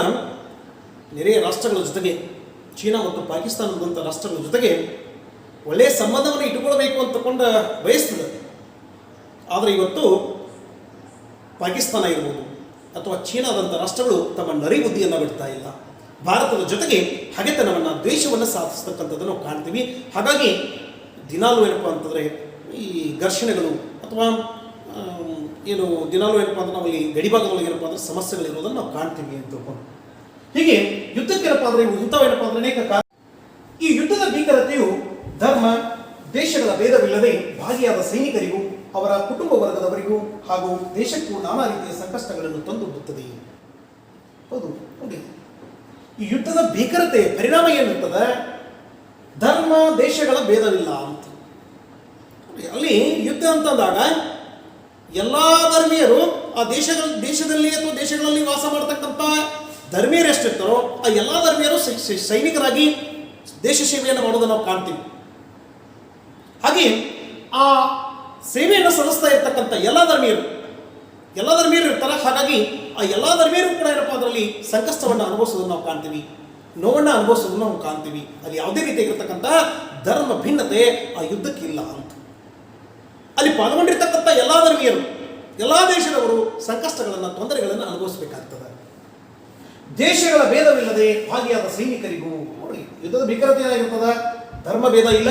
Speaker 1: ನೆರೆಯ ರಾಷ್ಟ್ರಗಳ ಜೊತೆಗೆ, ಚೀನಾ ಮತ್ತು ಪಾಕಿಸ್ತಾನದಂಥ ರಾಷ್ಟ್ರಗಳ ಜೊತೆಗೆ ಒಳ್ಳೆಯ ಸಂಬಂಧವನ್ನು ಇಟ್ಟುಕೊಳ್ಬೇಕು ಅಂತಕೊಂಡ ಬಯಸ್ತದೆ. ಆದರೆ ಇವತ್ತು ಪಾಕಿಸ್ತಾನ ಇರ್ಬೋದು ಅಥವಾ ಚೀನಾದಂಥ ರಾಷ್ಟ್ರಗಳು ತಮ್ಮ ನರಿಬುದ್ಧಿಯನ್ನು ಬಿಡ್ತಾ ಇಲ್ಲ. ಭಾರತದ ಜೊತೆಗೆ ಹಗೆತನವನ್ನು, ದ್ವೇಷವನ್ನು ಸಾಧಿಸ್ತಕ್ಕಂಥದ್ದನ್ನು ನಾವು ಕಾಣ್ತೀವಿ. ಹಾಗಾಗಿ ದಿನಾಲೂ ಏನಪ್ಪ ಅಂತಂದರೆ ಈ ಘರ್ಷಣೆಗಳು ಅಥವಾ ದಿನಾಲೂ ಏನಪ್ಪ ಅಂದ್ರೆ ನಾವಲ್ಲಿ ಗಡಿಭಾಗದೊಳಗೆ ಏನಪ್ಪ ಅಂದರೆ ಸಮಸ್ಯೆಗಳಿರೋದನ್ನು ನಾವು ಕಾಣ್ತೀವಿ ಅಂತ ತಿಳ್ಕೊಂಡು, ಹೀಗೆ ಯುದ್ಧಕ್ಕೇನಪ್ಪ ಅಂದರೆ ಇಂಥವೇನಪ್ಪ ಅಂದರೆ ಅನೇಕ ಈ ಯುದ್ಧದ ಭೀಕರತೆಯು ಧರ್ಮ ದೇಶಗಳ ಭೇದವಿಲ್ಲದೆ ಭಾಗಿಯಾದ ಸೈನಿಕರಿಗೂ ಅವರ ಕುಟುಂಬ ವರ್ಗದವರಿಗೂ ಹಾಗೂ ದೇಶಕ್ಕೂ ನಾನಾ ರೀತಿಯ ಸಂಕಷ್ಟಗಳನ್ನು ತಂದೊಡ್ಡುತ್ತದೆ. ಹೌದು ನೋಡಿ, ಈ ಯುದ್ಧದ ಭೀಕರತೆ ಪರಿಣಾಮ ಏನಿರ್ತದೆ, ಧರ್ಮ ದೇಶಗಳ ಭೇದವಿಲ್ಲ ಅಂತ. ಅಲ್ಲಿ ಯುದ್ಧ ಅಂತಂದಾಗ ಎಲ್ಲ ಧರ್ಮೀಯರು ಆ ದೇಶದಲ್ಲಿ ಅಥವಾ ದೇಶಗಳಲ್ಲಿ ವಾಸ ಮಾಡತಕ್ಕಂಥ ಧರ್ಮೀಯರು ಎಷ್ಟಿರ್ತಾರೋ ಆ ಎಲ್ಲ ಧರ್ಮೀಯರು ಸೈನಿಕರಾಗಿ ದೇಶ ಸೇವೆಯನ್ನು ಮಾಡೋದನ್ನು ನಾವು ಕಾಣ್ತೀವಿ. ಹಾಗೆ ಆ ಸೇವೆಯನ್ನು ಸಲ್ಲಿಸ್ತಾ ಇರ್ತಕ್ಕಂಥ ಎಲ್ಲ ಧರ್ಮೀಯರು ಇರ್ತಾರೆ. ಹಾಗಾಗಿ ಆ ಎಲ್ಲ ಧರ್ಮೀಯರು ಕೂಡ ಏನಪ್ಪ ಅದರಲ್ಲಿ ಸಂಕಷ್ಟವನ್ನು ಅನುಭವಿಸೋದನ್ನು ನಾವು ಕಾಣ್ತೀವಿ, ನೋವನ್ನು ಅನುಭವಿಸೋದನ್ನು ನಾವು ಕಾಣ್ತೀವಿ. ಅಲ್ಲಿ ಯಾವುದೇ ರೀತಿಯಾಗಿರ್ತಕ್ಕಂಥ ಧರ್ಮ ಭಿನ್ನತೆ ಆ ಯುದ್ಧಕ್ಕಿಲ್ಲ ಅಂತ. ಅಲ್ಲಿ ಪಾಲ್ಗೊಂಡಿರ್ತಕ್ಕಂಥ ಎಲ್ಲ ಧರ್ಮೀಯರು, ಎಲ್ಲ ದೇಶದವರು ಸಂಕಷ್ಟಗಳನ್ನು, ತೊಂದರೆಗಳನ್ನು ಅನುಭವಿಸಬೇಕಾಗ್ತದೆ. ದೇಶಗಳ ಭೇದವಿಲ್ಲದೆ ಭಾಗಿಯಾದ ಸೈನಿಕರಿಗೂ ನೋಡಿ, ಯುದ್ಧದ ಭೀಕರತೆ ಏನಾಗಿರ್ತದೆ, ಧರ್ಮ ಭೇದ ಇಲ್ಲ,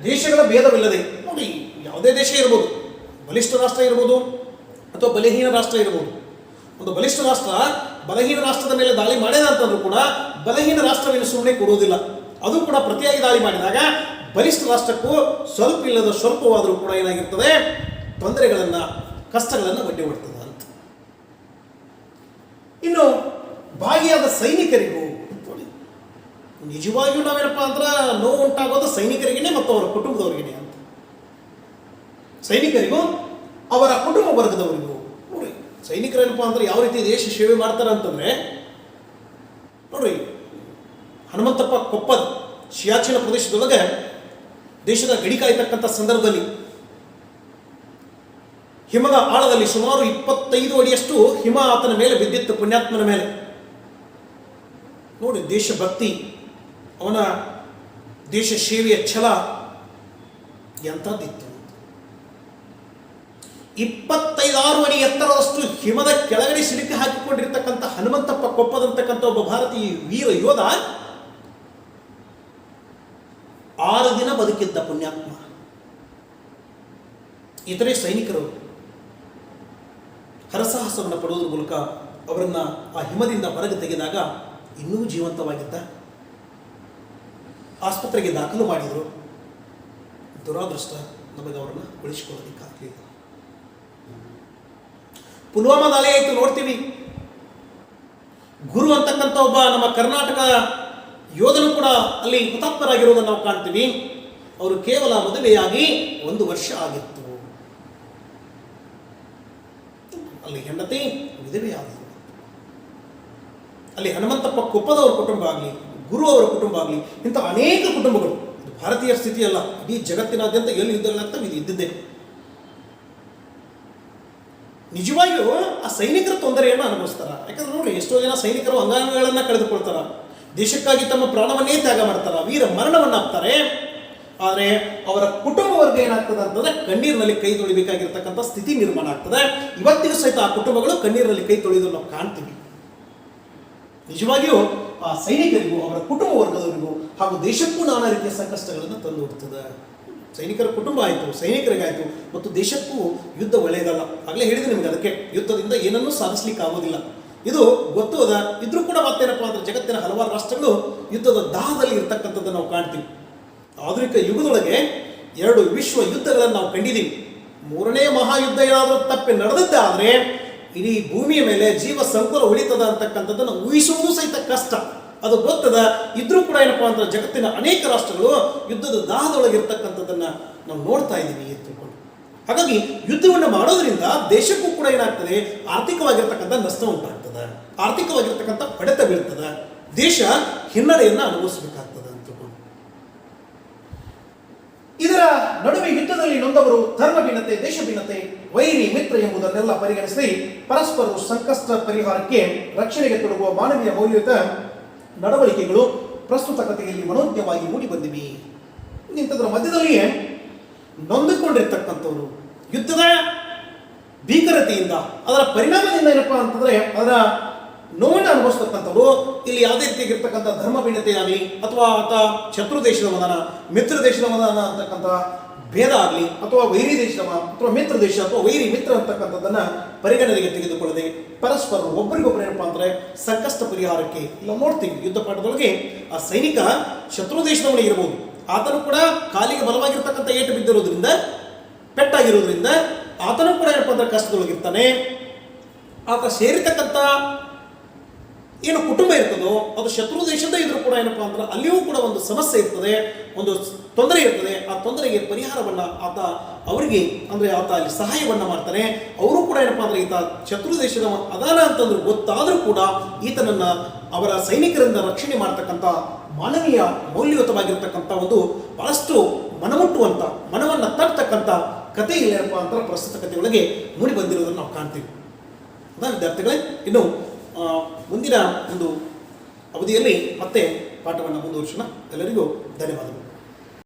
Speaker 1: ದೇಶಗಳ ಭೇದವಿಲ್ಲದೆ. ನೋಡಿ, ಯಾವುದೇ ದೇಶ ಇರ್ಬೋದು, ಬಲಿಷ್ಠ ರಾಷ್ಟ್ರ ಇರ್ಬೋದು ಅಥವಾ ಬಲಹೀನ ರಾಷ್ಟ್ರ ಇರ್ಬೋದು. ಒಂದು ಬಲಿಷ್ಠ ರಾಷ್ಟ್ರ ಬಲಹೀನ ರಾಷ್ಟ್ರದ ಮೇಲೆ ದಾಳಿ ಮಾಡಿದ ಅಂತಂದ್ರೂ ಕೂಡ ಬಲಹೀನ ರಾಷ್ಟ್ರವನ್ನು ಸುಮ್ಮನೆ ಕೊಡುವುದಿಲ್ಲ. ಅದು ಕೂಡ ಪ್ರತಿಯಾಗಿ ದಾಳಿ ಮಾಡಿದಾಗ ಬಲಿಷ್ಠ ರಾಷ್ಟ್ರಕ್ಕೂ ಸ್ವಲ್ಪವಾದರೂ ಕೂಡ ಏನಾಗಿರ್ತದೆ, ತೊಂದರೆಗಳನ್ನು, ಕಷ್ಟಗಳನ್ನು ಒಡ್ಡಿ ಹೊಡ್ತದೆ ಅಂತ. ಇನ್ನು ಭಾಗಿಯಾದ ಸೈನಿಕರಿಗೂ ನೋಡಿ, ನಿಜವಾಗಿಯೂ ನಾವೇನಪ್ಪ ಅಂದ್ರೆ ನೋವು ಉಂಟಾಗೋದು ಸೈನಿಕರಿಗೇನೆ ಮತ್ತು ಅವರ ಕುಟುಂಬದವರಿಗೇನೆ ಅಂತ. ಸೈನಿಕರಿಗೂ ಅವರ ಕುಟುಂಬ ವರ್ಗದವರಿಗೂ ನೋಡಿ, ಸೈನಿಕರೇನಪ್ಪ ಅಂದ್ರೆ ಯಾವ ರೀತಿ ದೇಶ ಸೇವೆ ಮಾಡ್ತಾರೆ ಅಂತಂದ್ರೆ ನೋಡ್ರಿ, ಹನುಮಂತಪ್ಪ ಕೊಪ್ಪದ ಸಿಯಾಚಿನ ಪ್ರದೇಶದೊಳಗೆ ದೇಶದ ಗಡಿ ಕಾಯ್ತಕ್ಕಂಥ ಸಂದರ್ಭದಲ್ಲಿ ಹಿಮದ ಆಳದಲ್ಲಿ ಸುಮಾರು 25 ಅಡಿಯಷ್ಟು ಹಿಮ ಆತನ ಮೇಲೆ ಬಿದ್ದಿತ್ತು, ಪುಣ್ಯಾತ್ಮನ ಮೇಲೆ. ನೋಡಿ, ದೇಶಭಕ್ತಿ, ಅವನ ದೇಶ ಸೇವೆಯ ಛಲ ಎಂಥದ್ದಿತ್ತು. 25 ಅಡಿ ಎತ್ತರದಷ್ಟು ಹಿಮದ ಕೆಳಗಡೆ ಸಿಲುಕಿ ಹಾಕಿಕೊಂಡಿರ್ತಕ್ಕಂಥ ಹನುಮಂತಪ್ಪ ಕೊಪ್ಪದಂತಕ್ಕಂಥ ಒಬ್ಬ ಭಾರತೀಯ ವೀರ ಯೋಧ 6 ದಿನ ಬದುಕಿದ್ದ ಪುಣ್ಯಾತ್ಮ. ಇತರೆ ಸೈನಿಕರು ಹರಸಾಹಸವನ್ನು ಪಡುವುದರ ಮೂಲಕ ಅವರನ್ನು ಆ ಹಿಮದಿಂದ ಹೊರಗೆ ತೆಗೆದಾಗ ಇನ್ನೂ ಜೀವಂತವಾಗಿದ್ದ. ಆಸ್ಪತ್ರೆಗೆ ದಾಖಲು ಮಾಡಿದರು. ದುರಾದೃಷ್ಟ, ನಮಗೆ ಅವರನ್ನು ಉಳಿಸಿಕೊಳ್ಳೋದಕ್ಕಾಗಲಿಲ್ಲ. ಪುಲ್ವಾಮಾ ದಾಳಿ ಆಯಿತು, ನೋಡ್ತೀವಿ. ಗುರು ಅಂತಕ್ಕಂಥ ಒಬ್ಬ ನಮ್ಮ ಕರ್ನಾಟಕ ಯೋಧನು ಕೂಡ ಅಲ್ಲಿ ಹುತಾತ್ಮರಾಗಿರೋದನ್ನು ನಾವು ಕಾಣ್ತೀವಿ. ಅವರು ಕೇವಲ ಮದುವೆಯಾಗಿ 1 ವರ್ಷ ಆಗಿತ್ತು. ಅಲ್ಲಿ ಹೆಂಡತಿ ವಿಧವೆಯಾದರು. ಅಲ್ಲಿ ಹನುಮಂತಪ್ಪ ಕೊಪ್ಪದವರ ಕುಟುಂಬ ಆಗಲಿ, ಗುರು ಅವರ ಕುಟುಂಬ ಆಗಲಿ, ಇಂಥ ಅನೇಕ ಕುಟುಂಬಗಳು, ಇದು ಭಾರತೀಯ ಸ್ಥಿತಿ ಅಲ್ಲ, ಇಡೀ ಜಗತ್ತಿನಾದ್ಯಂತ ಎಲ್ಲಿ ಯುದ್ಧಗಳಾಗ್ತವೆ ಇದು ಇದ್ದಿದ್ದೆ. ನಿಜವಾಗಿಯೂ ಆ ಸೈನಿಕರ ತೊಂದರೆಯನ್ನು ಅನುಭವಿಸ್ತಾರ. ಯಾಕಂದ್ರೆ ನೋಡಿ, ಎಷ್ಟೋ ಜನ ಸೈನಿಕರು ಅಂಗಾಂಗಗಳನ್ನು ಕಳೆದುಕೊಳ್ತಾರ, ದೇಶಕ್ಕಾಗಿ ತಮ್ಮ ಪ್ರಾಣವನ್ನೇ ತ್ಯಾಗ ಮಾಡ್ತಾರ, ವೀರ ಮರಣವನ್ನು ಹಾಕ್ತಾರೆ. ಆದರೆ ಅವರ ಕುಟುಂಬ ವರ್ಗ ಏನಾಗ್ತದೆ ಅಂತಂದ್ರೆ ಕಣ್ಣೀರಿನಲ್ಲಿ ಕೈ ತೊಳಿಬೇಕಾಗಿರ್ತಕ್ಕಂಥ ಸ್ಥಿತಿ ನಿರ್ಮಾಣ ಆಗ್ತದೆ. ಇವತ್ತಿಗೂ ಸಹಿತ ಆ ಕುಟುಂಬಗಳು ಕಣ್ಣೀರಿನಲ್ಲಿ ಕೈ ತೊಳೆದು ನಾವು ಕಾಣ್ತೀವಿ. ನಿಜವಾಗಿಯೂ ಆ ಸೈನಿಕರಿಗೂ ಅವರ ಕುಟುಂಬ ವರ್ಗದವರಿಗೂ ಹಾಗೂ ದೇಶಕ್ಕೂ ನಾನಾ ರೀತಿಯ ಸಂಕಷ್ಟಗಳನ್ನು ತಂದು ಹುಡ್ತದೆ. ಸೈನಿಕರ ಕುಟುಂಬ ಆಯಿತು, ಸೈನಿಕರಿಗಾಯಿತು, ಮತ್ತು ದೇಶಕ್ಕೂ ಯುದ್ಧ ಒಳ್ಳೆಯದಲ್ಲ. ಆಗಲೇ ಹೇಳಿದೆ ನಿಮಗೆ, ಅದಕ್ಕೆ ಯುದ್ಧದಿಂದ ಏನನ್ನೂ ಸಾಧಿಸ್ಲಿಕ್ಕೆ ಆಗೋದಿಲ್ಲ. ಇದು ಗೊತ್ತು ಅದ. ಇದ್ರೂ ಕೂಡ ಮತ್ತೇನಪ್ಪ ಅಂದ್ರೆ ಜಗತ್ತಿನ ಹಲವಾರು ರಾಷ್ಟ್ರಗಳು ಯುದ್ಧದ ದಾಹದಲ್ಲಿ ಇರ್ತಕ್ಕಂಥದ್ದನ್ನು ನಾವು ಕಾಣ್ತೀವಿ. ಆಧುನಿಕ ಯುಗದೊಳಗೆ 2 ವಿಶ್ವ ಯುದ್ಧಗಳನ್ನು ನಾವು ಕಂಡಿದ್ದೀವಿ. 3ನೇ ಮಹಾಯುದ್ಧ ಏನಾದರೂ ತಪ್ಪಿ ನಡೆದಿದ್ದಾದರೆ ಇಡೀ ಭೂಮಿಯ ಮೇಲೆ ಜೀವ ಸಂಕುಲ ಉಳಿತದ ಅಂತಕ್ಕಂಥದ್ದನ್ನು ಊಹಿಸುವುದು ಸಹಿತ ಕಷ್ಟ. ಅದು ಗೊತ್ತದ. ಇದ್ರೂ ಕೂಡ ಏನಪ್ಪ ಅಂದ್ರೆ ಜಗತ್ತಿನ ಅನೇಕ ರಾಷ್ಟ್ರಗಳು ಯುದ್ಧದ ದಾಹದೊಳಗಿರ್ತಕ್ಕಂಥದ್ದನ್ನು ನಾವು ನೋಡ್ತಾ ಇದ್ದೀವಿ ತಿಳ್ಕೊಂಡು. ಹಾಗಾಗಿ ಯುದ್ಧವನ್ನು ಮಾಡೋದ್ರಿಂದ ದೇಶಕ್ಕೂ ಕೂಡ ಏನಾಗ್ತದೆ, ಆರ್ಥಿಕವಾಗಿರ್ತಕ್ಕಂಥ ನಷ್ಟ ಉಂಟಾಗ್ತದೆ, ಆರ್ಥಿಕವಾಗಿರ್ತಕ್ಕಂಥ ಹೊಡೆತ ಬೀಳ್ತದೆ, ದೇಶ ಹಿನ್ನಡೆಯನ್ನು ಅನುಭವಿಸಬೇಕಾಗ್ತದೆ ಅಂತ. ಇದರ ನಡುವೆ ಯುದ್ಧದಲ್ಲಿ ನೊಂದವರು ಧರ್ಮ ಭಿನ್ನತೆ, ದೇಶ ಭಿನ್ನತೆ, ವೈರಿ ಮಿತ್ರ ಎಂಬುದನ್ನೆಲ್ಲ ಪರಿಗಣಿಸಿ ಪರಸ್ಪರ ಸಂಕಷ್ಟ ಪರಿಹಾರಕ್ಕೆ ರಕ್ಷಣೆಗೆ ತೊಡಗುವ ಮಾನವೀಯ ಮೌಲ್ಯಯುತ ನಡವಳಿಕೆಗಳು ಪ್ರಸ್ತುತ ಕಥೆಯಲ್ಲಿ ಮನೋಜ್ಞವಾಗಿ ಮೂಡಿ ಬಂದಿವೆ. ಇಂಥದ್ರ ಮಧ್ಯದಲ್ಲಿಯೇ ನೊಂದುಕೊಂಡಿರ್ತಕ್ಕಂಥವ್ರು, ಯುದ್ಧದ ಭೀಕರತೆಯಿಂದ ಅದರ ಪರಿಣಾಮದಿಂದ ಏನಪ್ಪಾ ಅಂತಂದ್ರೆ ಅದರ ನೋವನ್ನು ಅನುಭವಿಸ್ತಕ್ಕಂಥವ್ರು ಇಲ್ಲಿ ಯಾವುದೇ ರೀತಿಯಾಗಿರ್ತಕ್ಕಂಥ ಧರ್ಮ ಭಿನ್ನತೆ ಆಗಲಿ ಅಥವಾ ಆತ ಶತ್ರು ದೇಶದ ಮದಾನ, ಮಿತ್ರ ದೇಶದ ಮದಾನ ಅಂತಕ್ಕಂಥ ಭೇದ ಆಗಲಿ, ಅಥವಾ ವೈರಿ ದೇಶದ ಅಥವಾ ಮಿತ್ರ ದೇಶ ಅಥವಾ ವೈರಿ ಮಿತ್ರ ಅಂತಕ್ಕಂಥದ್ದನ್ನ ಪರಿಗಣನೆಗೆ ತೆಗೆದುಕೊಳ್ಳದೆ ಪರಸ್ಪರ ಒಬ್ಬರಿಗೊಬ್ಬರು ಏನಪ್ಪಾ ಅಂದ್ರೆ ಸಂಕಷ್ಟ ಪರಿಹಾರಕ್ಕೆ ಇಲ್ಲ ನೋಡ್ತೀವಿ. ಯುದ್ಧ ಪಾಠದೊಳಗೆ ಆ ಸೈನಿಕ ಶತ್ರು ದೇಶದವನೇ ಇರಬಹುದು, ಆತನು ಕೂಡ ಕಾಲಿಗೆ ಬಲವಾಗಿರ್ತಕ್ಕಂಥ ಏಟು ಬಿದ್ದಿರೋದ್ರಿಂದ, ಪೆಟ್ಟಾಗಿರೋದ್ರಿಂದ ಆತನು ಕೂಡ ಏನಪ್ಪಾ ಅಂದ್ರೆ ಕಷ್ಟದೊಳಗಿರ್ತಾನೆ. ಆತ ಸೇರಿರ್ತಕ್ಕಂಥ ಏನು ಕುಟುಂಬ ಇರ್ತದೋ ಅದು ಶತ್ರು ದೇಶದ ಇದ್ರೂ ಕೂಡ ಏನಪ್ಪಾ ಅಂದ್ರೆ ಅಲ್ಲಿಯೂ ಕೂಡ ಒಂದು ಸಮಸ್ಯೆ ಇರ್ತದೆ, ಒಂದು ತೊಂದರೆ ಇರ್ತದೆ. ಆ ತೊಂದರೆಗೆ ಪರಿಹಾರವನ್ನ ಆತ ಅವರಿಗೆ ಅಂದ್ರೆ ಆತ ಅಲ್ಲಿ ಸಹಾಯವನ್ನ ಮಾಡ್ತಾನೆ. ಅವರು ಕೂಡ ಏನಪ್ಪಾ ಅಂದ್ರೆ ಈತ ಶತ್ರು ದೇಶದ ಅದಾನ ಅಂತಂದ್ರೆ ಗೊತ್ತಾದ್ರೂ ಕೂಡ ಈತನನ್ನ ಅವರ ಸೈನಿಕರಿಂದ ರಕ್ಷಣೆ ಮಾಡ್ತಕ್ಕಂಥ ಮಾನವೀಯ ಮೌಲ್ಯಯುತವಾಗಿರ್ತಕ್ಕಂಥ ಒಂದು ಬಹಳಷ್ಟು ಮನಮುಟ್ಟುವಂತ, ಮನವನ್ನ ತಟ್ಟತಕ್ಕಂಥ ಕಥೆ ಇಲ್ಲೇನಪ್ಪ ಅಂತ ಪ್ರಸ್ತುತ ಕಥೆಯೊಳಗೆ ಮೂಡಿ ಬಂದಿರೋದನ್ನು ನಾವು ಕಾಣ್ತೀವಿ. ಅದ ವಿದ್ಯಾರ್ಥಿಗಳೇ, ಇನ್ನು ಮುಂದಿನ ಒಂದು ಅವಧಿಯಲ್ಲಿ ಮತ್ತೆ ಪಾಠವನ್ನು ಮುಂದುವರಿಸೋಣ. ಎಲ್ಲರಿಗೂ ಧನ್ಯವಾದಗಳು.